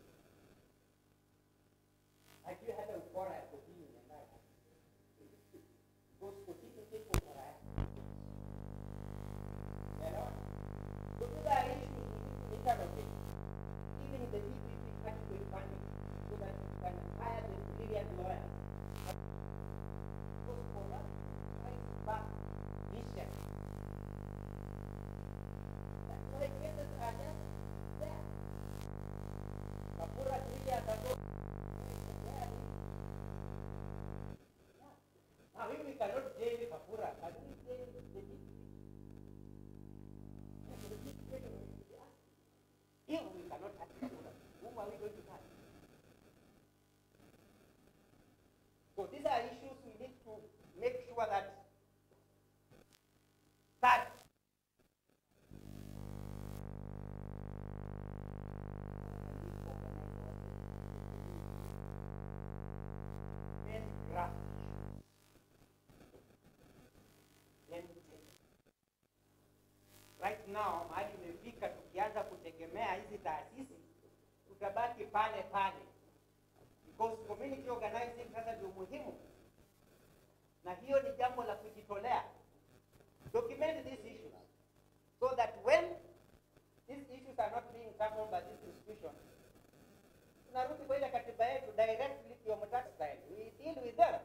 I do have a quarrel opinion and that. Because political people are you know? So these are issues we need to interrogate. Even the DPP inadequate funding so that you can hire the brilliant lawyers. Because for us, fight back vision. That's why cases are just there. Kapura 3 years ago, now if we cannot jail Kapura, can we jail the if we cannot touch Kapura, whom are we going to touch? So these are issues we need to make sure that right now, mahali imefika, tukianza kutegemea hizi taasisi, tutabaki pale pale. Because community organizing sasa ndio muhimu. Na hiyo ni jambo la kujitolea. Document these issues so that when these issues are not being tackled by this institution, tunarudi kwa ile katiba yetu directly to your style. We deal with them.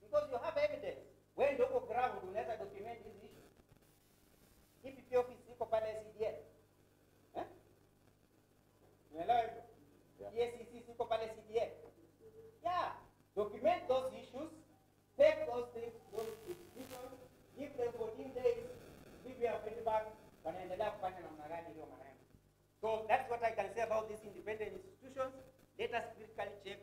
Because you have evidence. When you go ground, unaweza document these issues. EPP office iko pale CDN. Unaelewa hivyo? EACC iko pale CDN. Yeah. Document those issues. Take those things, those decisions, give them 14 days, give your feedback, wanaendelea kufanya namna gani hiyo maneno. So that's what I can say about these independent institutions. Let us critically check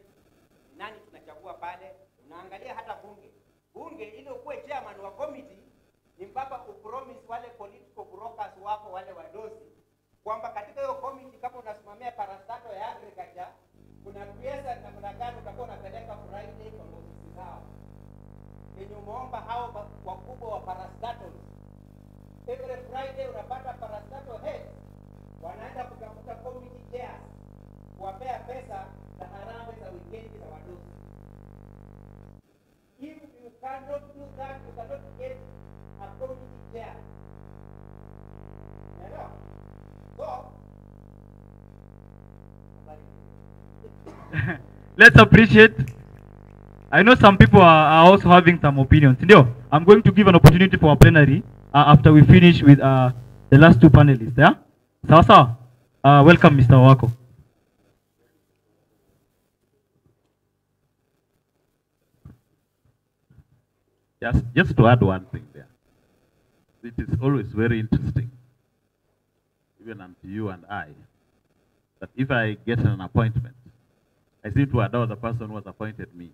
nani tunachagua pale. Unaangalia hata bunge. Bunge ile ukuwe chairman wa committee ni mpaka upromise wale political brokers wako wale wadosi kwamba katika hiyo committee kama unasimamia parastato ya agriculture kuna pesa namna gani utakuwa unapeleka Friday kwa ofisi zao. Yenye umeomba hao wakubwa wa parastatos. Every Friday unapata parastato head wanaenda kutafuta committee chairs kuwapea pesa za harambee za weekend za wadosi. If you cannot do that, you cannot get a community chair. Hello? So, let's appreciate. I know some people are also having some opinions. I'm going to give an opportunity for our plenary after we finish with the last two panelists. Yeah? Sawa. Welcome, Mr. Wako. Just to add one thing there. It is always very interesting, even unto you and I, that if I get an appointment, I seem to adore the person who has appointed me,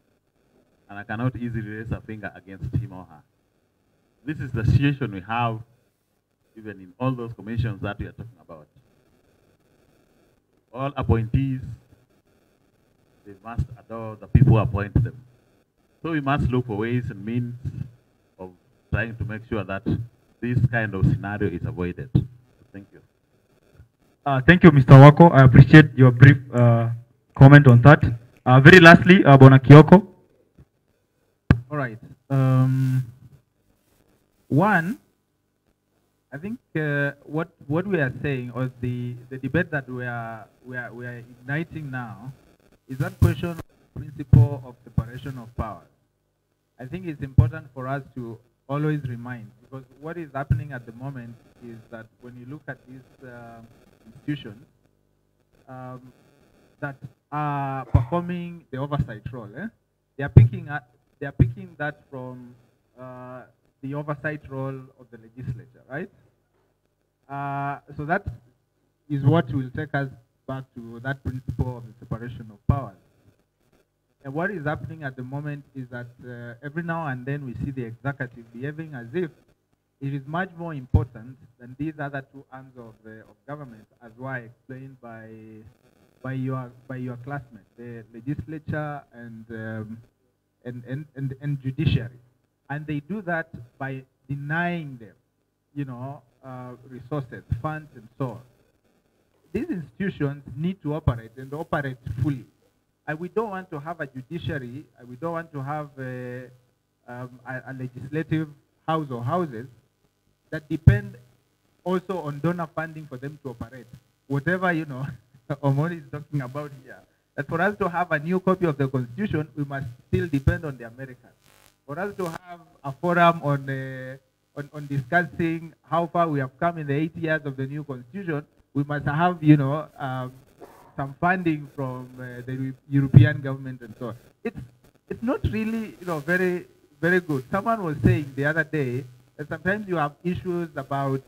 and I cannot easily raise a finger against him or her. This is the situation we have even in all those commissions that we are talking about. All appointees, they must adore the people who appoint them. So we must look for ways and means of trying to make sure that this kind of scenario is avoided. Thank you. Thank you, Mr. Wako. I appreciate your brief comment on that. Very lastly, Bona Kioko. All right. One, I think what we are saying, or the debate that we are igniting now, is that question of the principle of separation of powers. I think it's important for us to always remind, because what is happening at the moment is that when you look at these institutions that are performing the oversight role, they are picking that from the oversight role of the legislature, right? So that is what will take us back to that principle of the separation of powers. And what is happening at the moment is that every now and then we see the executive behaving as if it is much more important than these other two arms of government, as were explained by your classmates, the legislature and judiciary. And they do that by denying them, resources, funds, and so on. These institutions need to operate and operate fully. And we don't want to have a judiciary, we don't want to have a legislative house or houses that depend also on donor funding for them to operate. Whatever, Omoni is talking about here. That for us to have a new copy of the Constitution, we must still depend on the Americans. For us to have a forum on discussing how far we have come in the 8 years of the new Constitution, we must have, some funding from the European government and so on. It's not really, very, very good. Someone was saying the other day that sometimes you have issues about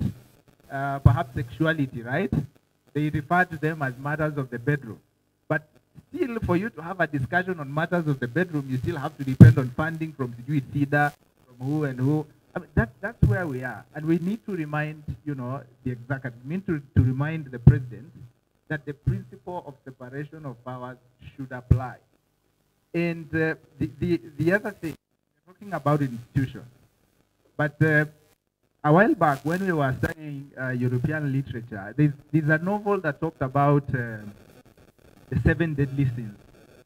perhaps sexuality, right? They refer to them as matters of the bedroom. But still, for you to have a discussion on matters of the bedroom, you still have to depend on funding from CIDA, from who and who. I mean, that's where we are. And we need to remind, the executive, we need to remind the president that the principle of separation of powers should apply. And the other thing, we're talking about institutions. But a while back, when we were studying European literature, there's a novel that talked about the 7 deadly sins.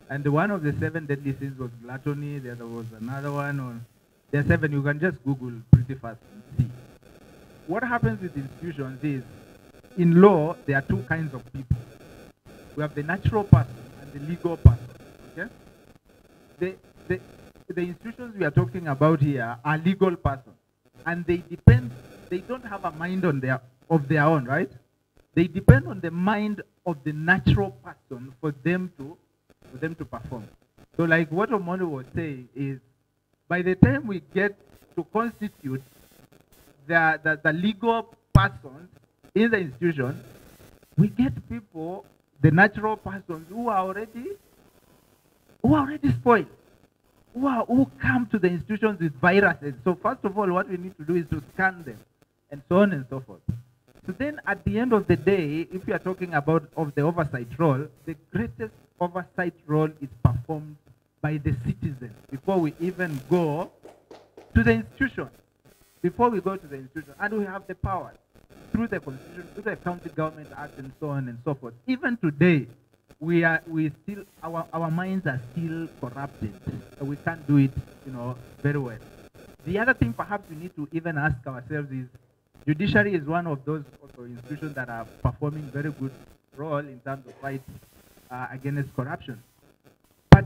And one of the 7 deadly sins was gluttony. The other was another one. There are 7. You can just Google pretty fast and see. What happens with institutions is, in law, there are 2 kinds of people. We have the natural person and the legal person. Okay? The institutions we are talking about here are legal persons. And they don't have a mind of their own, right? They depend on the mind of the natural person for them to perform. So like what Omoni was saying is, by the time we get to constitute the legal persons in the institution, we get people, the natural persons who are already spoiled, who come to the institutions with viruses. So first of all, what we need to do is to scan them, and so on and so forth. So then at the end of the day, if we are talking about the oversight role, the greatest oversight role is performed by the citizens before we even go to the institution. Before we go to the institution, and we have the power through the Constitution, through the County Government Act, and so on and so forth. Even today, our minds are still corrupted. We can't do it, very well. The other thing perhaps we need to even ask ourselves is, judiciary is one of those also institutions that are performing very good role in terms of fight against corruption. But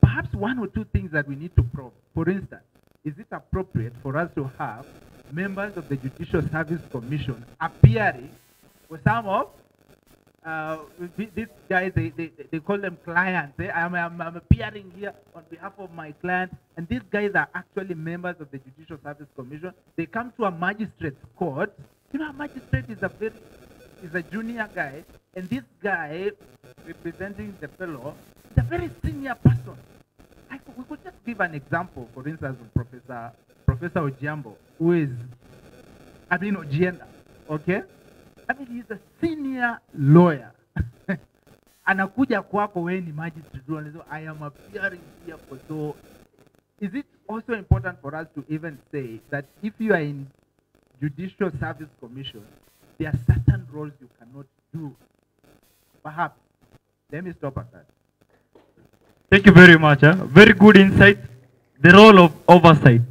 perhaps 1 or 2 things that we need to probe. For instance, is it appropriate for us to have members of the Judicial Service Commission appearing with some of these guys, they call them clients. I'm appearing here on behalf of my client, and these guys are actually members of the Judicial Service Commission. They come to a magistrate's court. A magistrate is a junior guy, and this guy representing the fellow is a very senior person. We could just give an example, for instance, of Professor Ojiambo, who is Ojienda, okay? He's a senior lawyer. Anakuja kwako wewe ni magistrate. I am appearing here for so. Is it also important for us to even say that if you are in Judicial Service Commission, there are certain roles you cannot do? Perhaps. Let me stop at that. Thank you very much. Very good insight. The role of oversight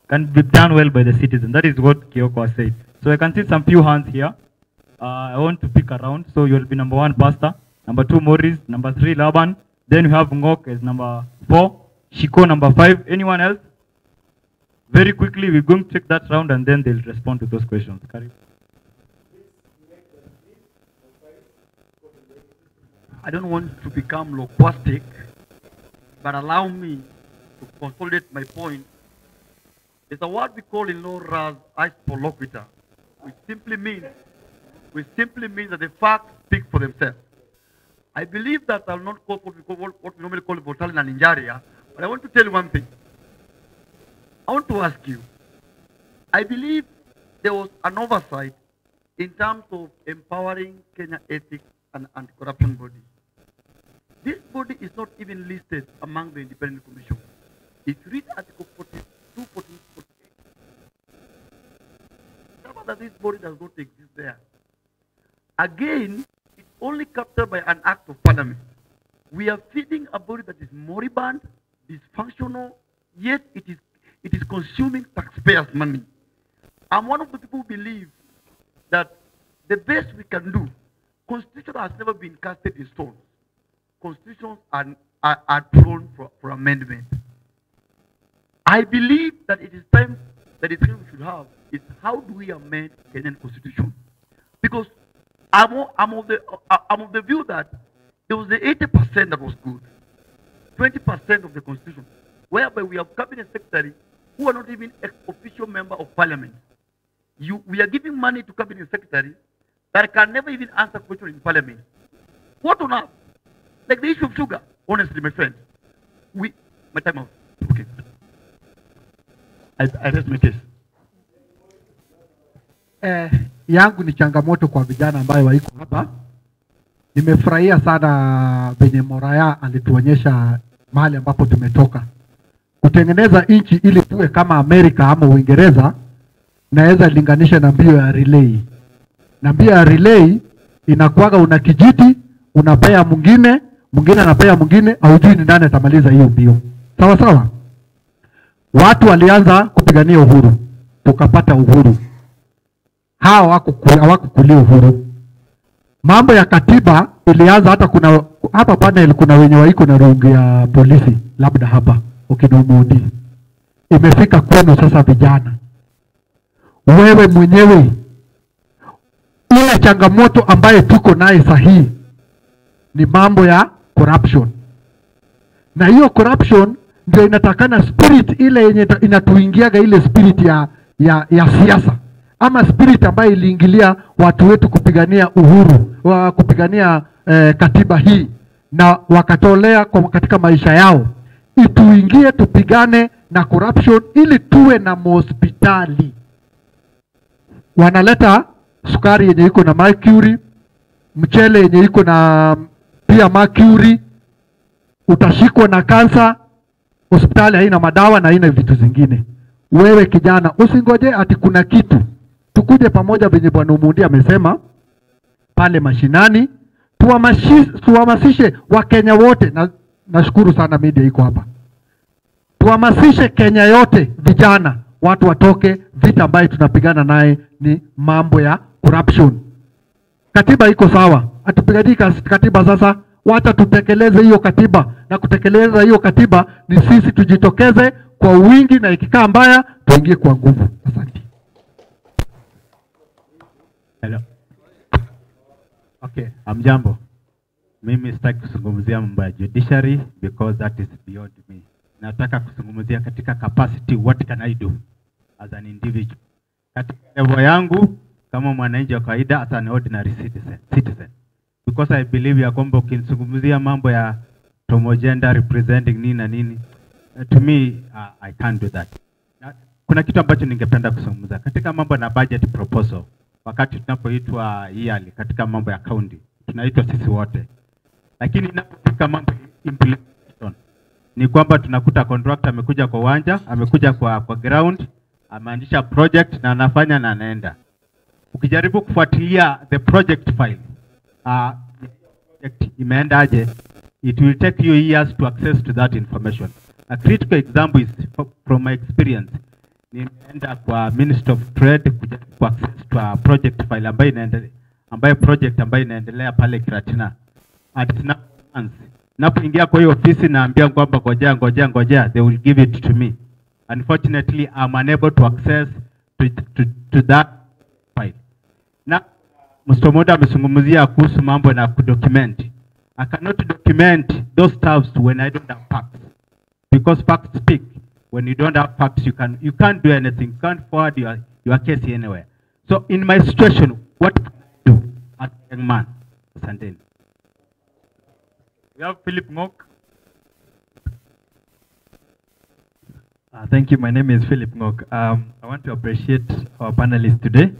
can be done well by the citizen. That is what Kioko has said. So I can see some few hands here. I want to pick around. So you'll be number 1, Pastor. Number 2, Morris. Number 3, Laban. Then we have Ngok as number 4. Shiko, number 5. Anyone else? Very quickly, we're going to take that round and then they'll respond to those questions. Kari. I don't want to become loquactic, but allow me to consolidate my point. It's a word we call in law ras loquitur, which simply means that the facts speak for themselves. I believe that I'll not quote what we normally call Botal and Ninjaria, but I want to tell you one thing. I want to ask you, I believe there was an oversight in terms of empowering Kenya Ethics and Anti-Corruption Body. This body is not even listed among the independent commission. If you read Article 42, 14, 48, that this body does not exist there. Again, it's only captured by an act of parliament. We are feeding a body that is moribund, dysfunctional, yet it is consuming taxpayers' money. I'm one of the people who believe that the best we can do, Constitution has never been casted in stone. Constitutions are prone for amendment. I believe that it is time that the thing we should have is how do we amend Kenyan Constitution? Because I'm of the view that there was the 80% that was good, 20% of the Constitution, whereby we have cabinet secretary who are not even official member of parliament. We are giving money to cabinet secretary that can never even answer questions in parliament. What on earth? Like the issue of sugar, honestly, my friend. My time out. Okay. I rest my case. Yangu ni changamoto kwa vijana ambayo waiko hapa. Nimefurahia sana venye Moraya alituonyesha mahali ambapo tumetoka. Kutengeneza nchi ili tuwe kama Amerika ama Uingereza, naweza linganisha na mbio ya relay. Na mbio ya relay inakuwaga una kijiti, unapea mwingine, mwingine anapea mwingine, haujui ni nani atamaliza hiyo mbio. Sawa sawa? Watu walianza kupigania uhuru, tukapata uhuru. Hawakukulia uhuru. Mambo ya katiba ilianza hata kuna hapa panel kuna wenye waiko na rungu ya polisi labda hapa ukidumudi. Imefika kwenu sasa vijana. Wewe mwenyewe ile changamoto ambaye tuko naye sahihi ni mambo ya corruption. Na hiyo corruption ndio inatakana spirit ile yenye inatuingiaga ile spirit ya siasa. Ama spirit ambayo iliingilia watu wetu kupigania uhuru, kupigania katiba hii na wakatolea katika maisha yao. Ituingie tupigane na corruption ili tuwe na hospitali. Wanaleta sukari yenye iko na mercury, mchele yenye iko na pia mercury, utashikwa na kansa, hospitali haina madawa na haina vitu zingine. Wewe kijana usingoje ati kuna kitu. Tukuje pamoja venye Bwana Umundi amesema pale mashinani, tuhamasishe Wakenya wote, na nashukuru sana media iko hapa. Tuhamasishe Kenya yote vijana, watu watoke, vita ambayo tunapigana naye ni mambo ya corruption. Katiba iko sawa, atupiganie katiba sasa, wacha tutekeleze hiyo katiba, na kutekeleza hiyo katiba ni sisi tujitokeze kwa wingi, na ikikaa mbaya tuingie kwa nguvu. Asante. Hello. Okay, amjambo. Mimi sitaki kuzungumzia mambo ya judiciary because that is beyond me. Nataka kuzungumzia katika capacity, what can I do as an individual. Katika level yangu kama mwananchi wa kawaida, as an ordinary citizen. Because I believe ya kwamba ukizungumzia mambo ya gender representing nini na nini, to me I can't do that. Kuna kitu ambacho ningependa kuzungumza katika mambo na budget proposal. Wakati tunapoitwa yearly katika mambo ya county, tunaitwa sisi wote. Lakini inapofika mambo implementation, ni kwamba tunakuta contractor amekuja kwa uwanja, amekuja kwa ground, ameanzisha project na anafanya na anaenda. Ukijaribu kufuatilia the project file, project imeenda aje, it will take you years to access to that information. A critical example is from my experience. Nimeenda kwa Ministry of Trade kujaribu access to a project file ambayo project ambayo inaendelea pale Kiratina. At napoingia kwa hiyo ofisi naambia kwamba ngojea, they will give it to me. Unfortunately, I'm unable to access to that file. Na Mr. Moda amezungumzia kuhusu mambo na kudocument. I cannot document those stuffs when I don't have facts. Because facts speak. When you don't have facts, you can't do anything. You can't forward your case anywhere. So in my situation, what can I do as a young man? Sandin. We have Philip Ngok. Thank you. My name is Philip Ngok. I want to appreciate our panelists today,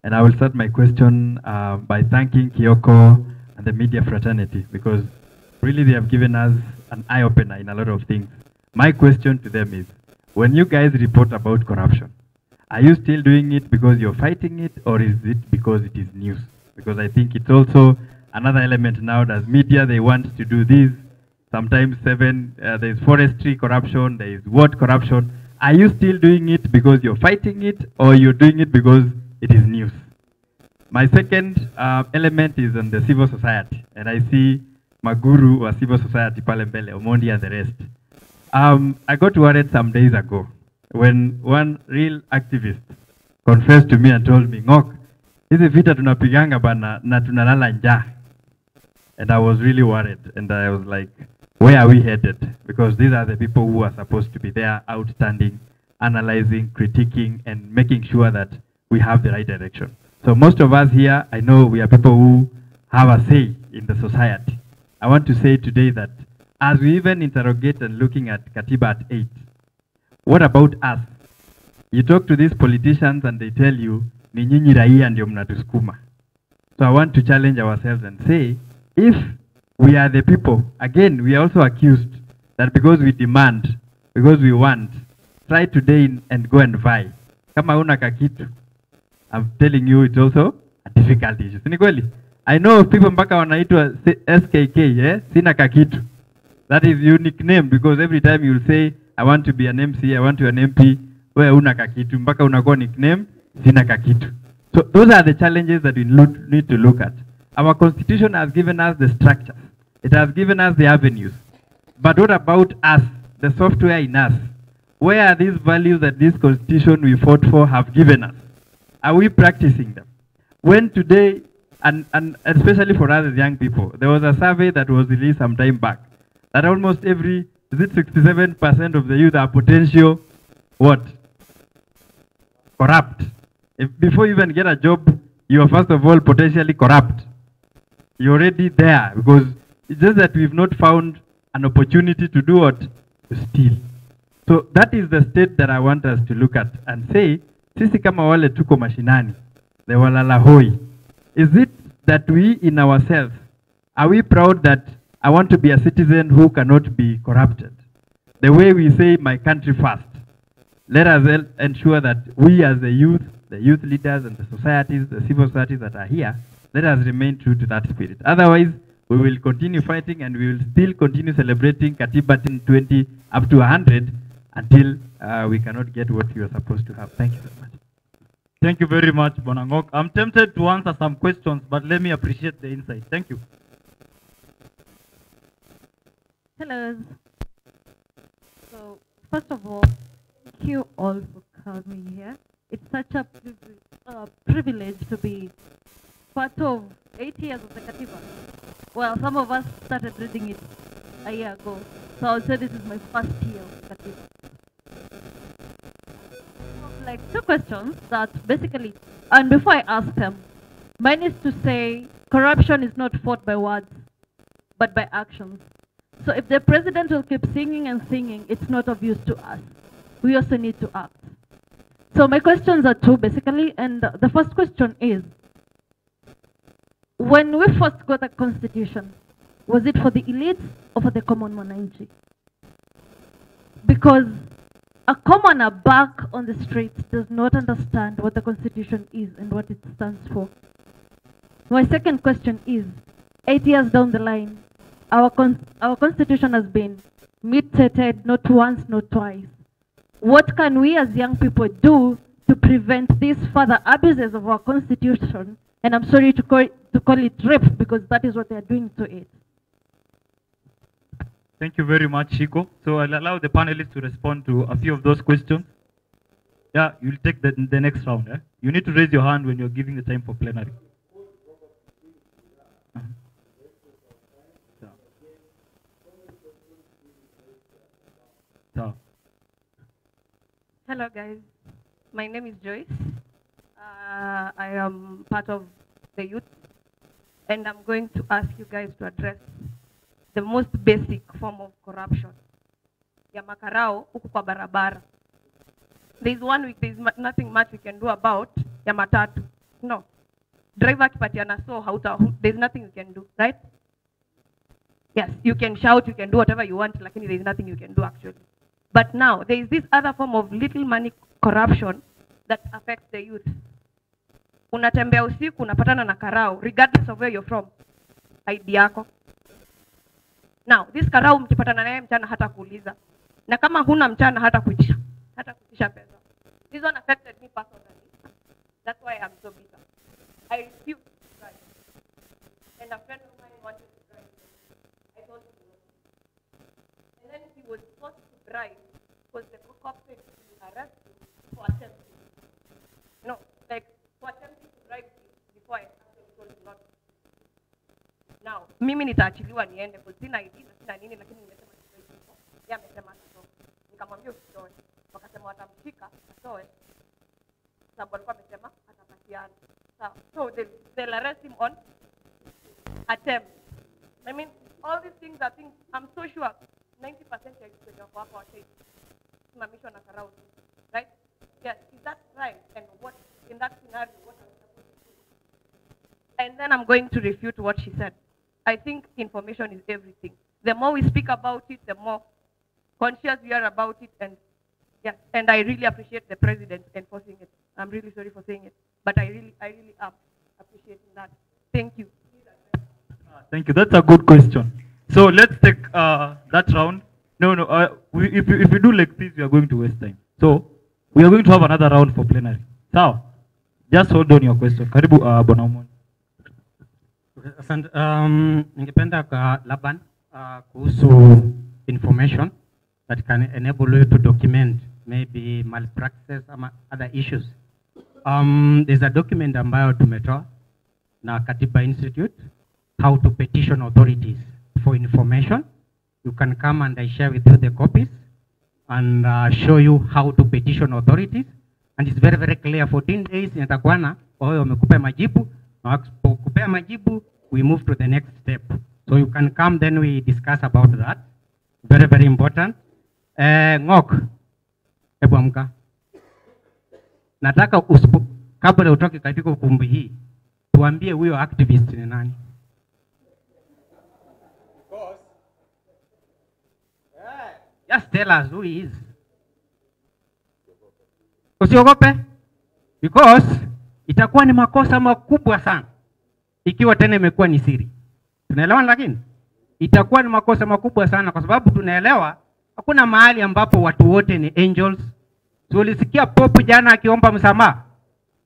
and I will start my question by thanking Kioko and the media fraternity, because really they have given us an eye-opener in a lot of things. My question to them is, when you guys report about corruption, are you still doing it because you're fighting it, or is it because it is news? Because I think it's also another element now that media, they want to do this. Sometimes there's forestry corruption, there is word corruption. Are you still doing it because you're fighting it, or you're doing it because it is news? My second element is on the civil society, and I see Maguru or civil society pale mbele, Omondi and the rest. I got worried some days ago when one real activist confessed to me and told me, Ngok, hizi vita tunapiganga bana na tunalala njaa. And I was really worried, and I was like, where are we headed? Because these are the people who are supposed to be there, outstanding, analyzing, critiquing, and making sure that we have the right direction. So most of us here, I know we are people who have a say in the society. I want to say today that as we even interrogate and looking at Katiba at 8, what about us? You talk to these politicians and they tell you, ni nyinyi raia ndio mnatusukuma. So I want to challenge ourselves and say, if we are the people, again, we are also accused that because we demand, because we want, try today and go and buy. Kama una kakitu, I'm telling you it's also a difficult issue. Ni kweli? I know people mpaka wanaitwa SKK, sina kakitu. That is unique name because every time you say, I want to be an MC, I want to be an MP, wewe una kakitu, mpaka unakuwa nickname, sina kakitu. So those are the challenges that we need to look at. Our constitution has given us the structures. It has given us the avenues. But what about us, the software in us? Where are these values that this constitution we fought for have given us? Are we practicing them? When today, and especially for us as young people, there was a survey that was released some time back, that almost every, is it 67% of the youth are potential, what? Corrupt. Before you even get a job, you are first of all potentially corrupt. You're already there because it's just that we've not found an opportunity to do what? To steal. So that is the state that I want us to look at and say, sisi kama wale tuko mashinani, the walalahoi, is it that we in ourselves, are we proud that I want to be a citizen who cannot be corrupted? The way we say my country first, let us ensure that we as the youth leaders and the societies, the civil societies that are here, let us remain true to that spirit. Otherwise, we will continue fighting and we will still continue celebrating Katiba 20 up to 100 until we cannot get what we are supposed to have. Thank you so much. Thank you very much, Bonangok. I'm tempted to answer some questions, but let me appreciate the insight. Thank you. Hello. So, first of all, thank you all for coming here. It's such a privilege to be part of 8 years of the Katiba. Well, some of us started reading it a year ago, so I'll say this is my first year of Katiba. Like 2 questions that basically, and before I ask them, mine is to say corruption is not fought by words, but by actions. So if the president will keep singing and singing, it's not of use to us. We also need to act. So my questions are 2 basically, and the first question is, when we first got a constitution, was it for the elites or for the common mwananchi? Because a commoner back on the streets does not understand what the constitution is and what it stands for. My second question is, 8 years down the line, our constitution has been mutated not once, not twice. What can we as young people do to prevent these further abuses of our constitution? And I'm sorry to call it rape because that is what they are doing to it. Thank you very much, Chico. So I'll allow the panelists to respond to a few of those questions. Yeah, you'll take the next round. You need to raise your hand when you're giving the time for plenary. Hello guys, my name is Joyce. I am part of the youth and I'm going to ask you guys to address the most basic form of corruption. Ya makarao huku kwa barabara. There's 1 week, there's nothing much we can do about ya matatu. No. Driver kipatiana so there's nothing you can do, right? Yes, you can shout, you can do whatever you want, lakini there's nothing you can do actually. But now, there is this other form of little money corruption that affects the youth. Unatembea usiku, unapatana na karao, regardless of where you're from, ID yako. Now, this karao mkipatana naye mchana hata kuuliza. Na kama huna mchana hata kuitisha pesa. This one affected me personally. That's why I'm so bitter. I right because the cop said to arrest you for attempting. No, like for attempting to drive before I actually told you not. Now, mimi nitaachiliwa niende kwa sina ID na sina nini, lakini nimesema sio. Yeye amesema sio. Nikamwambia usitoe. Wakasema watamshika atoe. Sababu alikuwa amesema atapatiana. So they'll arrest him on attempt. I mean, all these things are things I'm so sure 90% ya kwenye wako hapa simamishwa na Karau. Right? Yes, is that right? And what in that scenario what are we supposed to do? And then I'm going to refute what she said. I think information is everything. The more we speak about it, the more conscious we are about it, and yes, and I really appreciate the president enforcing it. I'm really sorry for saying it, but I really am appreciating that. Thank you. Thank you. That's a good question. So let's take that round. No. If you do like this, we are going to waste time. So we are going to have another round for plenary. So just hold on your question. Karibu Bwana Omoni. Asante. Ningependa Laban kuhusu information that can enable you to document maybe malpractices or other issues. There's a document ambayo tumetoa na Katiba Institute, how to petition authorities for information. You can come and I share with you the copies and show you how to petition authorities. And it's very, very clear. 14 days nitakuwa na wao wamekupa majibu, na wakikupea majibu we move to the next step. So you can come, then we discuss about that. Very, very important. Ngok, hebu amka. Nataka kabla utoke katika ukumbi hii, tuambie huyo activist ni nani? Just tell us who he is. Usiogope. Because itakuwa ni makosa makubwa sana ikiwa tena imekuwa ni siri. Tunaelewa, lakini itakuwa ni makosa makubwa sana kwa sababu tunaelewa hakuna mahali ambapo watu wote ni angels. So ulisikia Pope jana akiomba msamaha.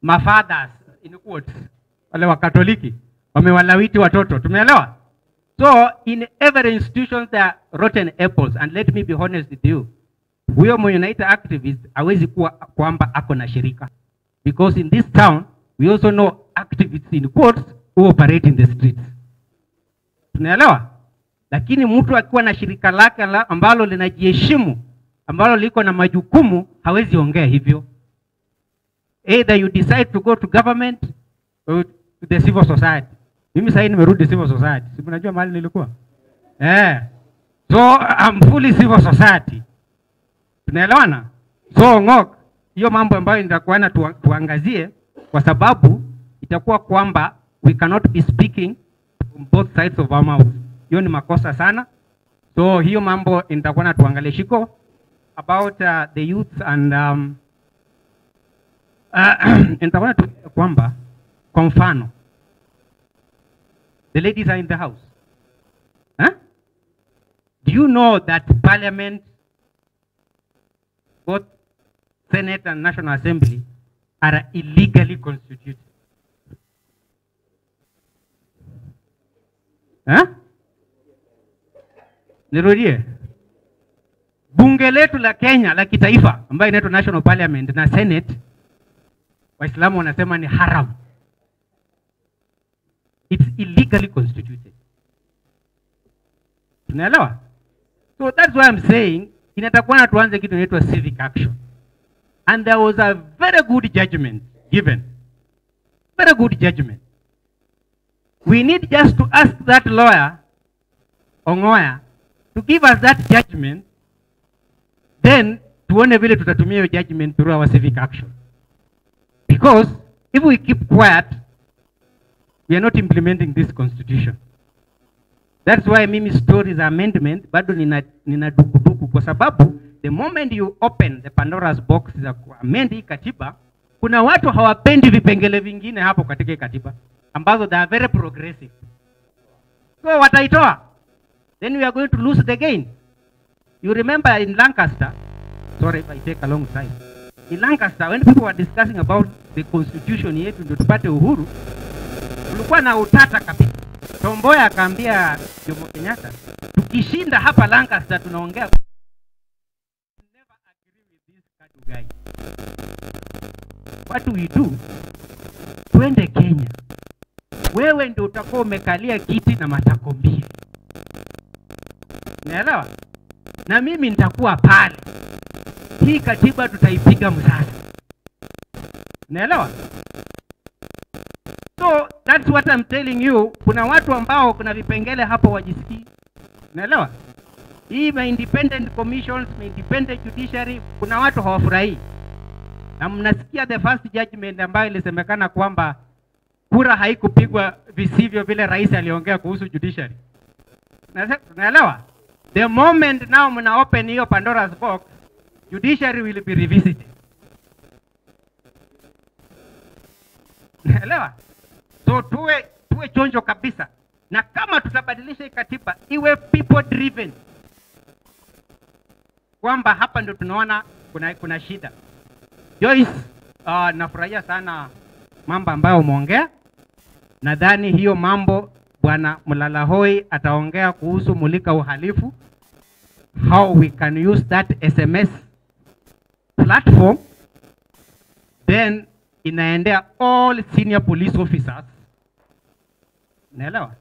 Mafathers in quotes, wale wa Katoliki wamewalawiti watoto. Tumeelewa? So in every institution there are rotten apples, and let me be honest with you. Huyo mwenye naita activist hawezi kuwa kwamba ako na shirika. Because in this town we also know activists in quotes who operate in the streets. Tunaelewa? Lakini mtu akiwa na shirika lake ambalo linajiheshimu, ambalo liko na majukumu, hawezi ongea hivyo. Either you decide to go to government or to the civil society. Mimi sasa nimerudi civil society. Si mnajua mahali nilikuwa? So I'm fully civil society. Tunaelewana? So Ngok, hiyo mambo ambayo nitakuwa na tuangazie kwa sababu itakuwa kwamba we cannot be speaking from both sides of our mouth. Hiyo ni makosa sana. So hiyo mambo nitakuwa na tuangalie shiko about the youth and nitakuwa tu kwamba kwa mfano the ladies are in the house. Huh? Do you know that parliament, both Senate and National Assembly, are illegally constituted? Huh? Nirudie. Bunge letu la Kenya la kitaifa ambayo inaitwa National Parliament na Senate, Waislamu wanasema ni haram. It's illegally constituted. Tunaelewa? So that's why I'm saying inatakuwa na tuanze kitu inaitwa civic action. And there was a very good judgment given. Very good judgment. We need just to ask that lawyer, Ongoya, to give us that judgment, then tuone vile tutatumia hiyo judgment through our civic action. Because if we keep quiet, we are not implementing this constitution. That's why mimi stories amendment bado nina dukuduku kwa sababu the moment you open the Pandora's box za kuamend hii katiba, kuna watu hawapendi vipengele vingine hapo katika katiba ambazo they are very progressive. So wataitoa, then we are going to lose the game. You remember in Lancaster, sorry if I take a long time, in Lancaster when people were discussing about the constitution yetu ndio tupate uhuru, kulikuwa na utata kabisa. Tomboya akaambia Jomo Kenyatta, tukishinda hapa Lancaster tunaongea this Kadu guy. What do we do? Twende Kenya. Wewe ndio utakuwa umekalia kiti na matako mbili. Unaelewa? Na mimi nitakuwa pale. Hii katiba tutaipiga msasa. Unaelewa? So that's what I'm telling you. Kuna watu ambao kuna vipengele hapo wajisikii. Unaelewa? Hii independent commissions, independent judiciary, kuna watu hawafurahii. Na mnasikia the first judgment ambayo ilisemekana kwamba kura haikupigwa visivyo vile rais aliongea kuhusu judiciary. Unaelewa? The moment now mna open hiyo Pandora's box, judiciary will be revisited. Unaelewa? So tuwe chonjo kabisa. Na kama tutabadilisha hii katiba iwe people driven, kwamba hapa ndio tunaona kuna shida. Joyce, nafurahia sana mambo ambayo umeongea. Nadhani hiyo mambo Bwana Mlalahoi ataongea kuhusu mulika uhalifu, how we can use that SMS platform, then inaendea all senior police officers. Unaelewa?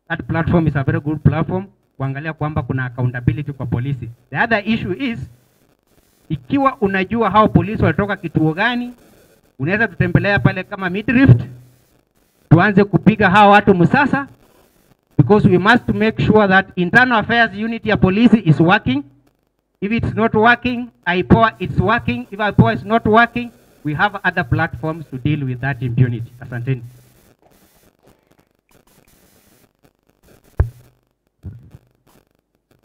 That platform is a very good platform kuangalia kwamba kuna accountability kwa polisi. The other issue is, ikiwa unajua hao polisi walitoka kituo gani, unaweza tutembelea pale kama Midrift, tuanze kupiga hao watu msasa, because we must make sure that internal affairs unit ya polisi is working. If it's not working, IPOA it's working. If IPOA is not working, we have other platforms to deal with that impunity. Asanteni.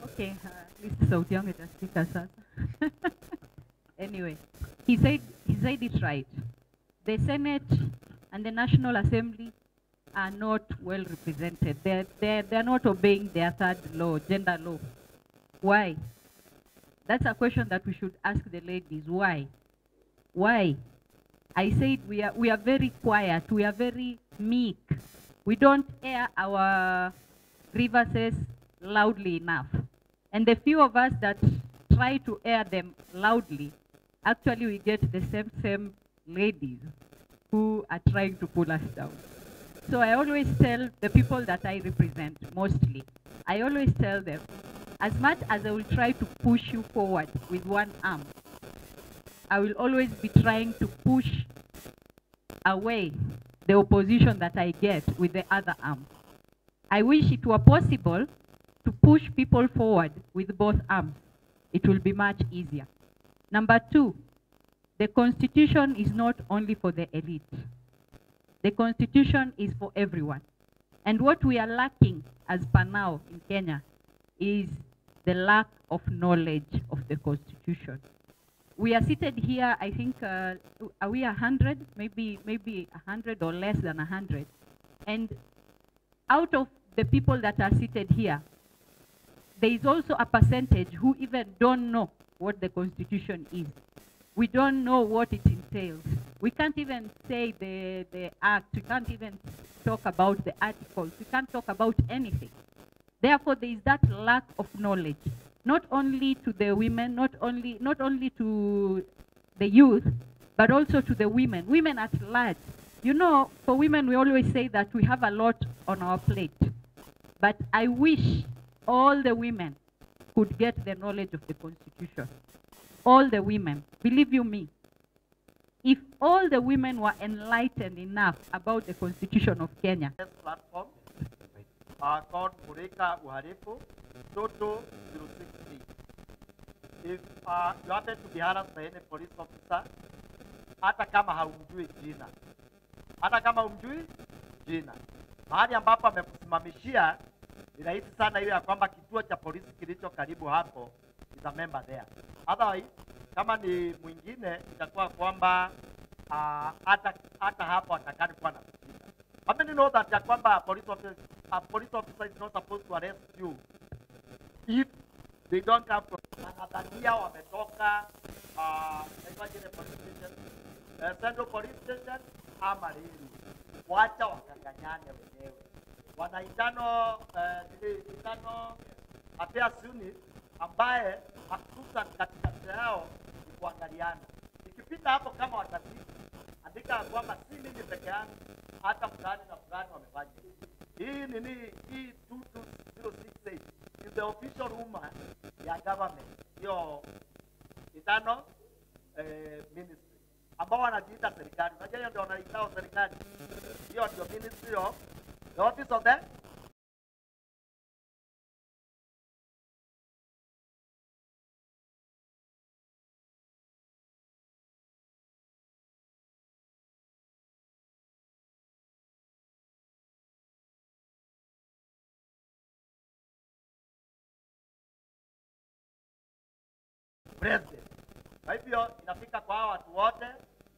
Okay, at least sauti yangu itasikika sasa. Anyway, he said it right. The Senate and the National Assembly are not well represented. They're not obeying their third law, gender law. Why? That's a question that we should ask the ladies. Why? Why? I said we are very quiet. We are very meek. We don't air our grievances loudly enough. And the few of us that try to air them loudly, actually we get the same ladies who are trying to pull us down. So I always tell the people that I represent, mostly, I always tell them, as much as I will try to push you forward with one arm, I will always be trying to push away the opposition that I get with the other arm. I wish it were possible to push people forward with both arms. It will be much easier. Number two, the Constitution is not only for the elite. The Constitution is for everyone. And what we are lacking as per now in Kenya is the lack of knowledge of the Constitution. We are seated here, I think, are we 100? Maybe 100 or less than 100. And out of the people that are seated here, there is also a percentage who even don't know what the Constitution is. We don't know what it entails. We can't even say the act. We can't even talk about the articles. We can't talk about anything. Therefore, there is that lack of knowledge, not only to the women, not only to the youth, but also to the women at large. You know, for women, we always say that we have a lot on our plate. But I wish all the women could get the knowledge of the Constitution. All the women, believe you me, if all the women were enlightened enough about the Constitution of Kenya. Platform called Kureka Uharifu, Toto 063. If you happen to be harassed by any police officer, hata kama haumjui jina, mahali ambapo amekusimamishia, ni rahisi sana hiyo ya kwamba kituo cha polisi kilicho karibu hapo is a member there. Otherwise, kama ni mwingine itakuwa kwamba hata hapo atakani kuwa na shida. How many know that ya kwamba a police officer is not supposed to arrest you if they don't come from Tanzania, wametoka police station, Central Police Station ama Lindi. Wacha wakanganyane wenyewe. Wana internal affairs unit ambaye hususan katika yao kuangaliana. Ikipita hapo kama watafiti, andika kwamba si mimi peke yangu, hata fulani na fulani wamefanya hivi. Hii nini, hii 22068 is the official rumor ya government, hiyo internal ministry ambao wanajiita serikali. Unajua hiyo ndio wanaitao serikali. Hiyo ndio ministry of the office of the president. Kwa hivyo inafika kwa hawa watu wote,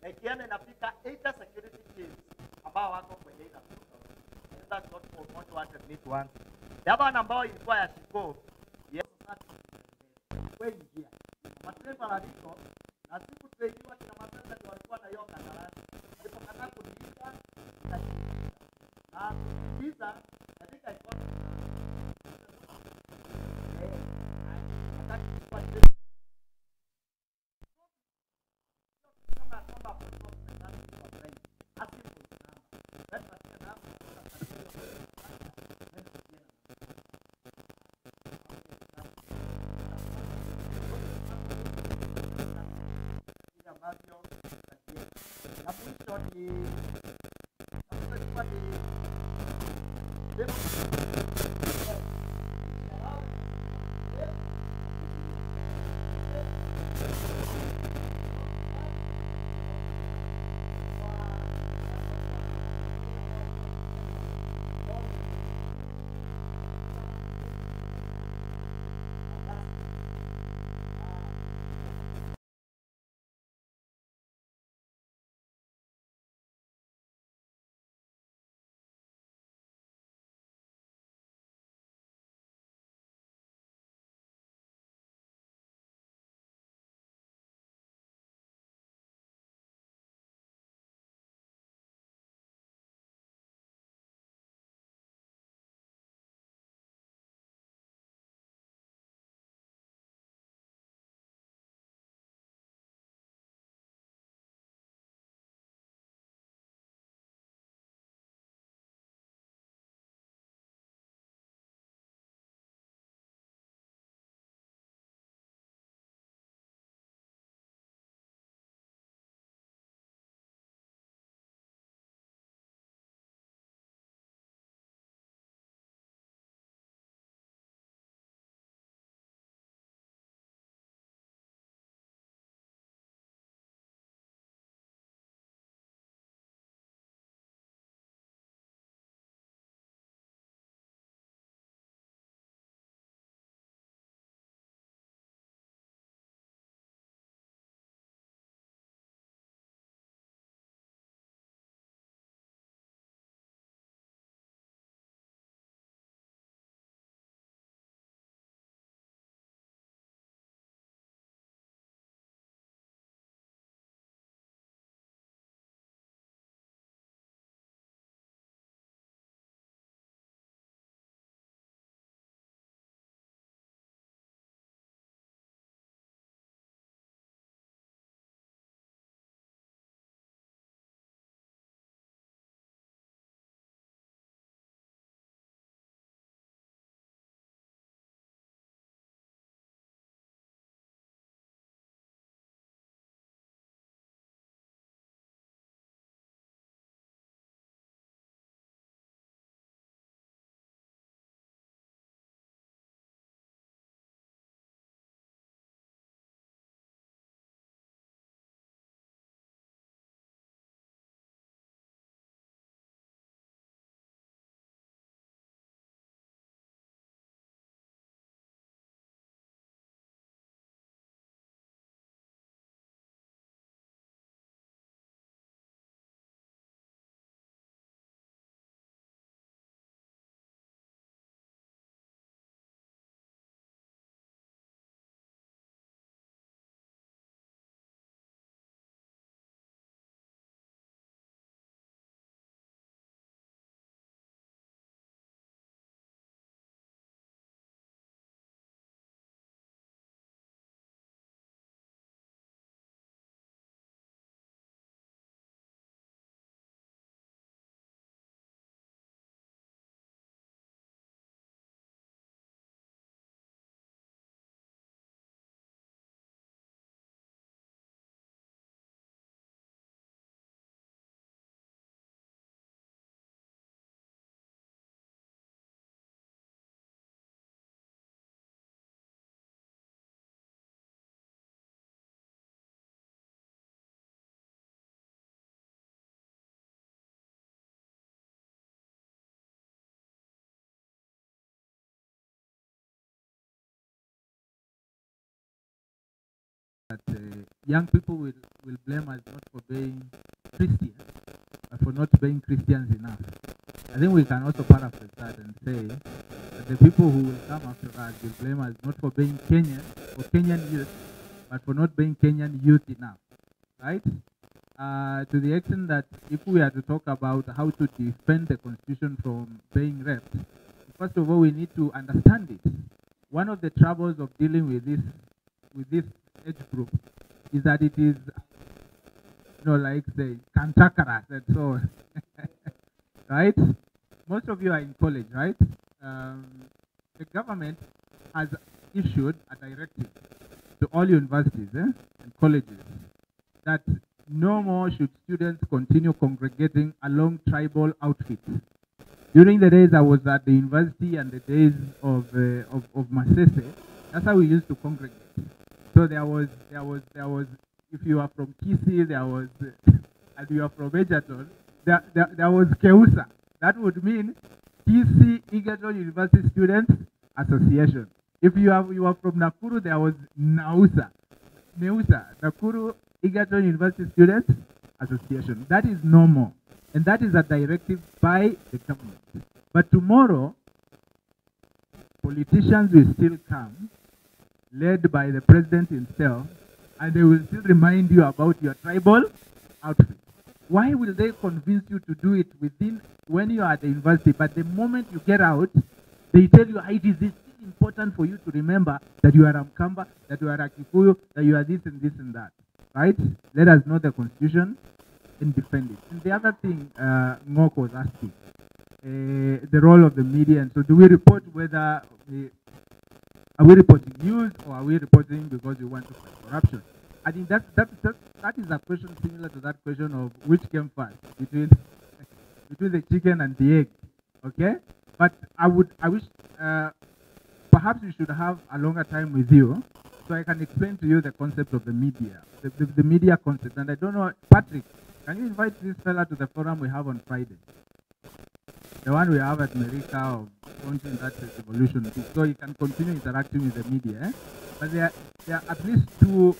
na ikienda inafika 80 security chiefs ambao wako kwenye ina. That's not for what wanted me to answer. The other one ambao ilikuwa ya Shiko, yes, wewe ingia. Mataifa laliko na siku tuliwa kina mataifa ndio walikuwa na hiyo kandarasi. Alipokataa kulipa na kulipa katika economy. that young people will blame us not for being Christian, but for not being Christians enough. I think we can also paraphrase that and say that the people who will come after us will blame us not for being Kenyan or Kenyan youth, but for not being Kenyan youth enough, right? To the extent that if we are to talk about how to defend the Constitution from being repped, first of all, we need to understand it. One of the troubles of dealing with this age group is that it is, like say, cantankerous and so on. Right? Most of you are in college, right? The government has issued a directive to all universities and colleges that no more should students continue congregating along tribal outfits. During the days I was at the university and the days of Masese, that's how we used to congregate. So there was, if you are from Kisi, there was, and you are from Egerton, there was Keusa. That would mean Kisi Egerton University Students Association. If you are from Nakuru, there was Neusa, Nakuru Egerton University Students Association. That is no more. And that is a directive by the government. But tomorrow, politicians will still come, led by the president himself, and they will still remind you about your tribal outfit. Why will they convince you to do it when you are at the university, but the moment you get out, they tell you it is still important for you to remember that you are a Mkamba, that you are a Kikuyu, that you are this and this and that. Right? Let us know the Constitution and defend it. And the other thing Ngoko was asking, the role of the media. And so do we report are we reporting news or are we reporting because we want to fight corruption? I think that is a question similar to that question of which came first between the chicken and the egg. Okay? But I wish perhaps we should have a longer time with you so I can explain to you the concept of the media, the media concept. And I don't know, Patrick, can you invite this fella to the forum we have on Friday? The one we have at America of launching that revolution, so you can continue interacting with the media. Eh? But there are at least two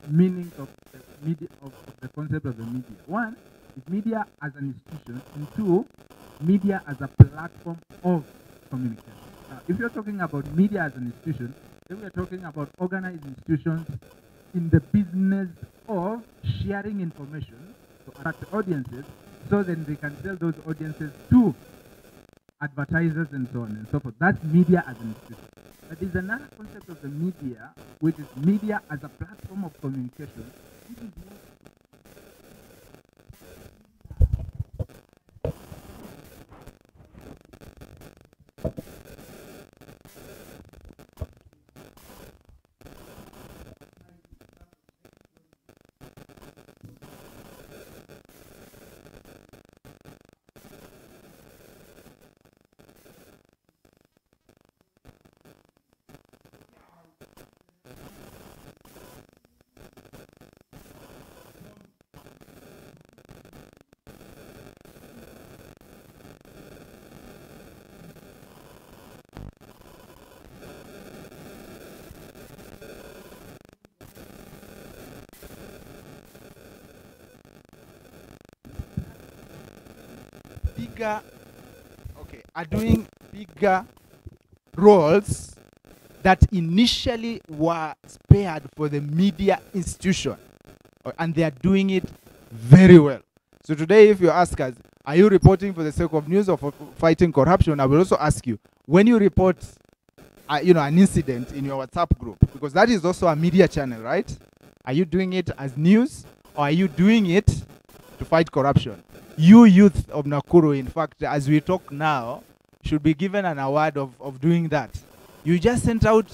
meanings of the media, of the concept of the media. One is media as an institution, and two, media as a platform of communication. Now, if you're talking about media as an institution, then we're talking about organized institutions in the business of sharing information to attract audiences, so then they can sell those audiences to advertisers and so on and so forth. That's media as an institution. But there's another concept of the media, which is media as a platform of communication, which is are doing bigger roles that initially were spared for the media institution, and they are doing it very well. So today, if you ask us, are you reporting for the sake of news or for fighting corruption, I will also ask you, when you report an incident in your WhatsApp group, because that is also a media channel, right? Are you doing it as news or are you doing it to fight corruption? You youth of Nakuru, in fact, as we talk now, should be given an award of doing that. You just sent out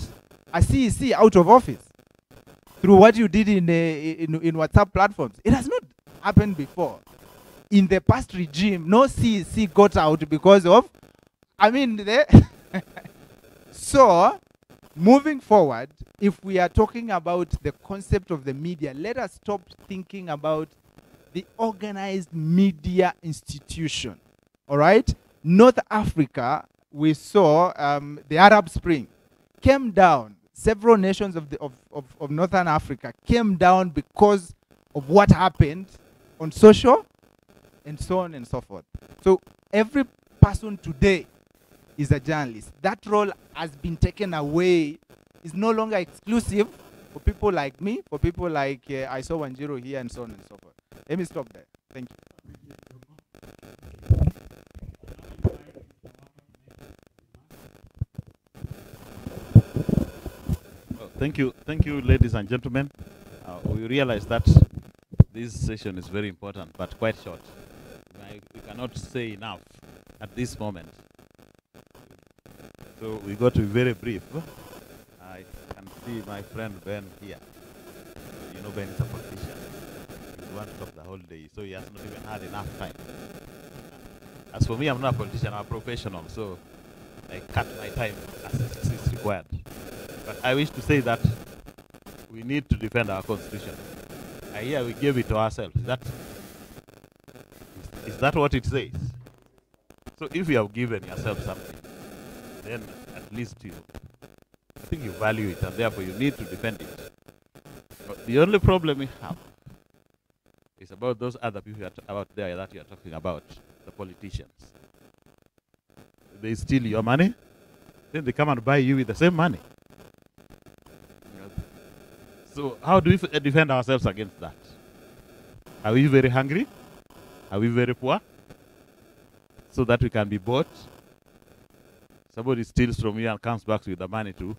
a CEC out of office through what you did in WhatsApp platforms. It has not happened before. In the past regime, no CEC got out because of, So, moving forward, if we are talking about the concept of the media, let us stop thinking about the organized media institution. All right? North Africa, we saw the Arab Spring came down several nations of Northern Africa came down because of what happened on social and so on and so forth. So every person today is a journalist. That role has been taken away. It's no longer exclusive for people like me, for people like I saw Wanjiru here and so on and so forth. Let me stop there. Thank you. Well, thank you, ladies and gentlemen. We realize that this session is very important, but quite short. We cannot say enough at this moment. So we got to be very brief. I can see my friend Ben here. You know, Ben is a politician. He wants to talk the whole day, so he has not even had enough time. As for me, I'm not a politician, I'm a professional, so I cut my time as is required. But I wish to say that we need to defend our constitution. I hear we gave it to ourselves. Is that what it says? So if you have given yourself something, then at least I think you value it, and therefore you need to defend it. But the only problem we have is about those other people out there that you are talking about, the politicians. They steal your money, then they come and buy you with the same money. So how do we defend ourselves against that? Are we very hungry? Are we very poor? So that we can be bought? Somebody steals from you and comes back with the money to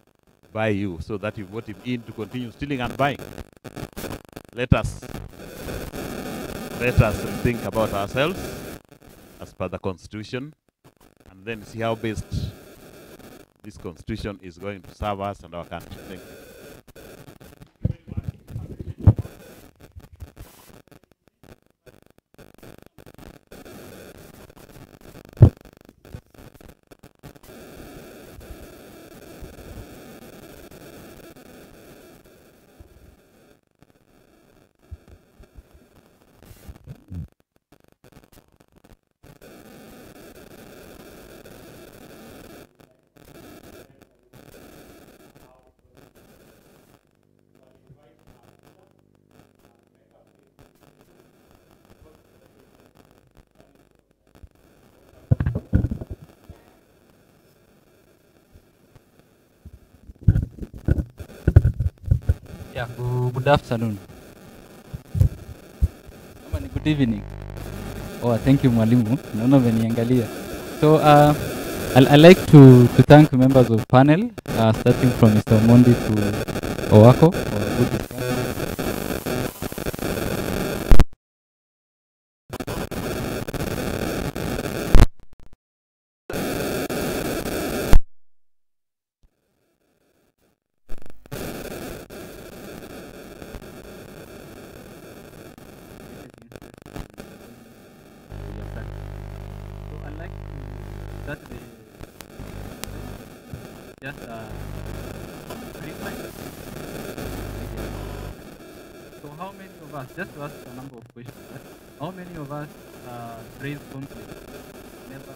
buy you, so that you bought him in to continue stealing and buying. Let us think about ourselves as per the Constitution, and then see how best this Constitution is going to serve us and our country. Thank you. Yeah, good afternoon. Good evening. Oh, thank you, Mwalimu. Naona umeniangalia. So, I'd like to thank members of panel, starting from Mr. Mondi to Owako for a good discussion. Just to ask a number of questions, right? How many of us raise conflict? Never.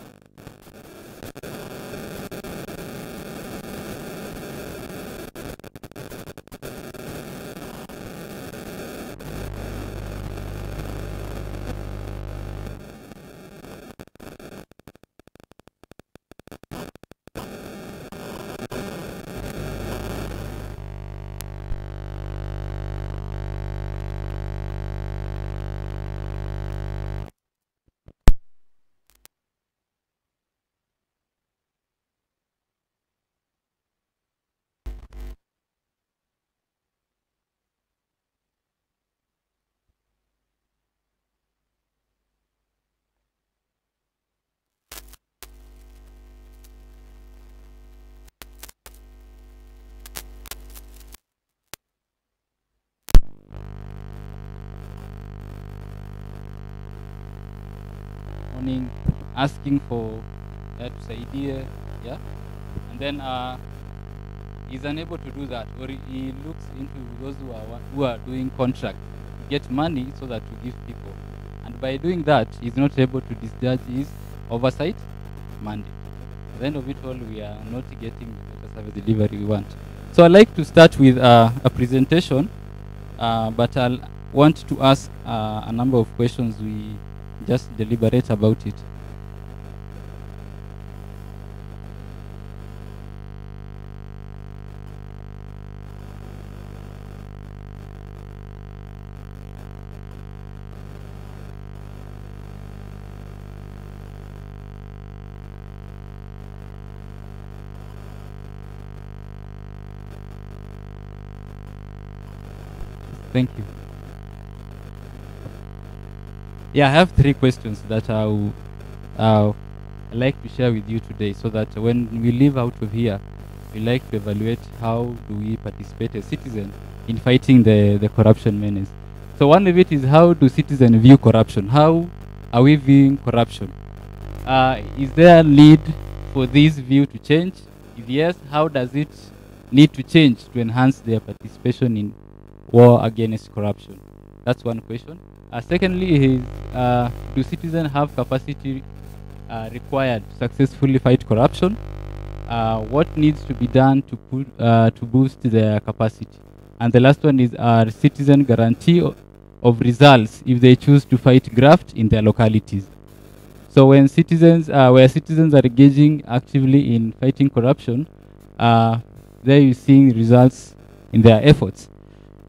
Morning, asking for tusaidie, yeah, and then he's unable to do that, or he looks into those who are doing contracts to get money so that to give people, and by doing that, he's not able to discharge his oversight mandate. At the end of it all, we are not getting the service delivery we want. So I'd like to start with a presentation, but I'll want to ask a number of questions. We just deliberate about it. Thank you. Yeah, I have 3 questions that I'd like to share with you today, so that when we leave out of here, we like to evaluate how do we participate as citizens in fighting the corruption menace. So one of it is, how do citizens view corruption? How are we viewing corruption? Is there a need for this view to change? If yes, how does it need to change to enhance their participation in war against corruption? That's one question. Secondly is, do citizens have capacity required to successfully fight corruption? What needs to be done to boost their capacity? And the last one is, are citizen guarantee of results if they choose to fight graft in their localities? So when citizens, where citizens are engaging actively in fighting corruption, there you're seeing results in their efforts.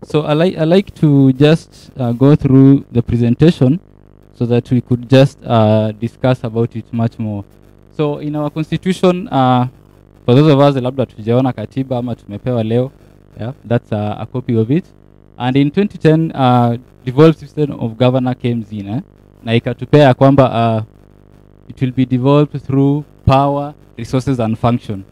So I like to just go through the presentation so that we could just discuss about it much more. So in our constitution, for those of us labda tujaona katiba ama tumepewa leo, yeah, that's a copy of it. And in 2010, devolved system of governor came in, na ikatupea kwamba it will be devolved through power, resources and function.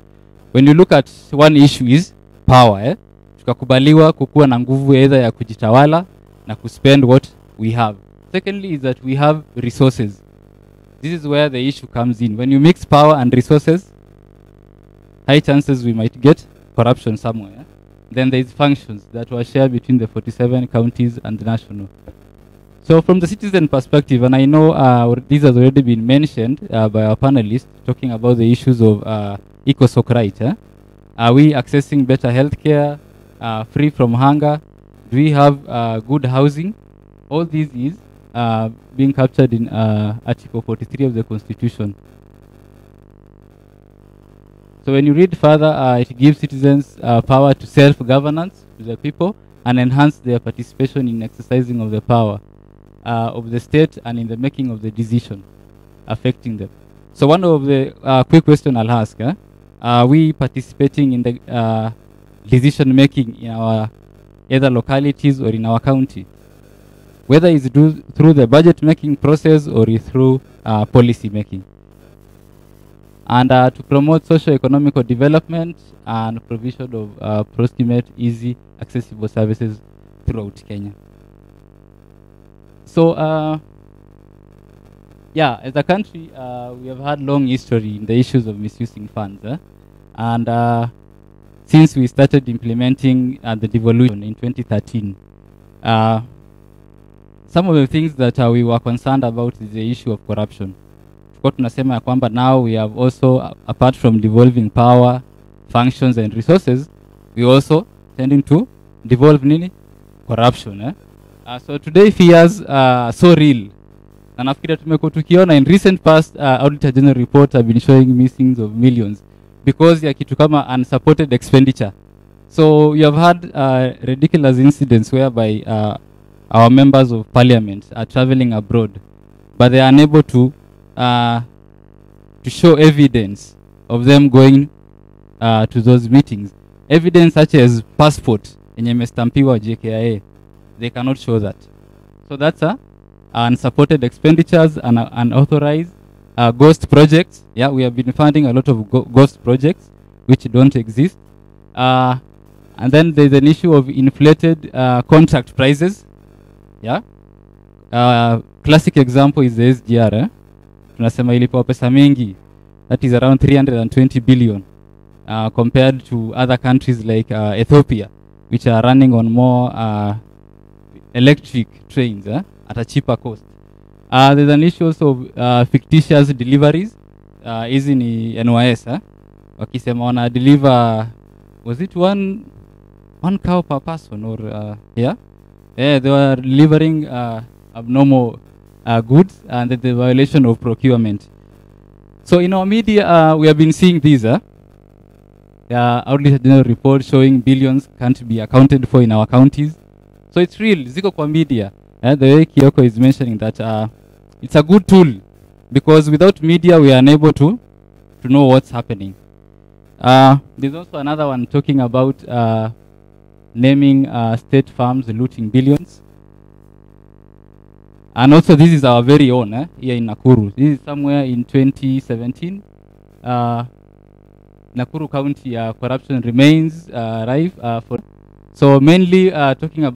When you look at one issue is power, tukakubaliwa kukuwa na nguvu either ya kujitawala na kuspend what we have. Secondly is that we have resources. This is where the issue comes in. When you mix power and resources, high chances we might get corruption somewhere. Then there is functions that were shared between the 47 counties and the national. So from the citizen perspective, and I know this has already been mentioned by our panelists, talking about the issues of eco-soc right. Are we accessing better healthcare, free from hunger? Do we have good housing? All these is being captured in Article 43 of the Constitution. So when you read further, it gives citizens power to self-governance to the people and enhance their participation in exercising of the power of the state and in the making of the decision affecting them. So one of the quick question I'll ask, are we participating in the decision making in our either localities or in our county? Whether it's through the budget making process or through policy making. And to promote socio-economical development and provision of proximate, easy, accessible services throughout Kenya. So, yeah, as a country, we have had long history in the issues of misusing funds. And since we started implementing the devolution in 2013, some of the things that we were concerned about is the issue of corruption. Tunasema ya kwamba now we have also, apart from devolving power, functions and resources, we also tending to devolve nini? Corruption. So today fears are so real. Na nafikiri tumekuwa tukiona in recent past, Auditor General reports have been showing missings of millions because ya kitu kama unsupported expenditure. So you have had ridiculous incidents whereby our members of parliament are traveling abroad, but they are unable to show evidence of them going to those meetings. Evidence such as passport, yenye imestampiwa JKIA, they cannot show that. So that's unsupported expenditures and unauthorized ghost projects. Yeah, we have been funding a lot of ghost projects which don't exist. And then there's an issue of inflated contract prices. Yeah. Classic example is the SGR. Tunasema ilipewa pesa mingi. That is around 320 billion compared to other countries like Ethiopia, which are running on more electric trains at a cheaper cost. There's an issue also of fictitious deliveries. Hizi ni NYS. Wakisema wana deliver was it one cow per person or yeah? Yeah, they were delivering abnormal goods and the violation of procurement. So in our media, we have been seeing these. Auditor General report showing billions can't be accounted for in our counties. So it's real, ziko kwa media. The way Kioko is mentioning that it's a good tool because without media we are unable to know what's happening. There's also another one talking about naming state farms looting billions. And also this is our very own here in Nakuru. This is somewhere in 2017. Nakuru County corruption remains rife. So mainly talking about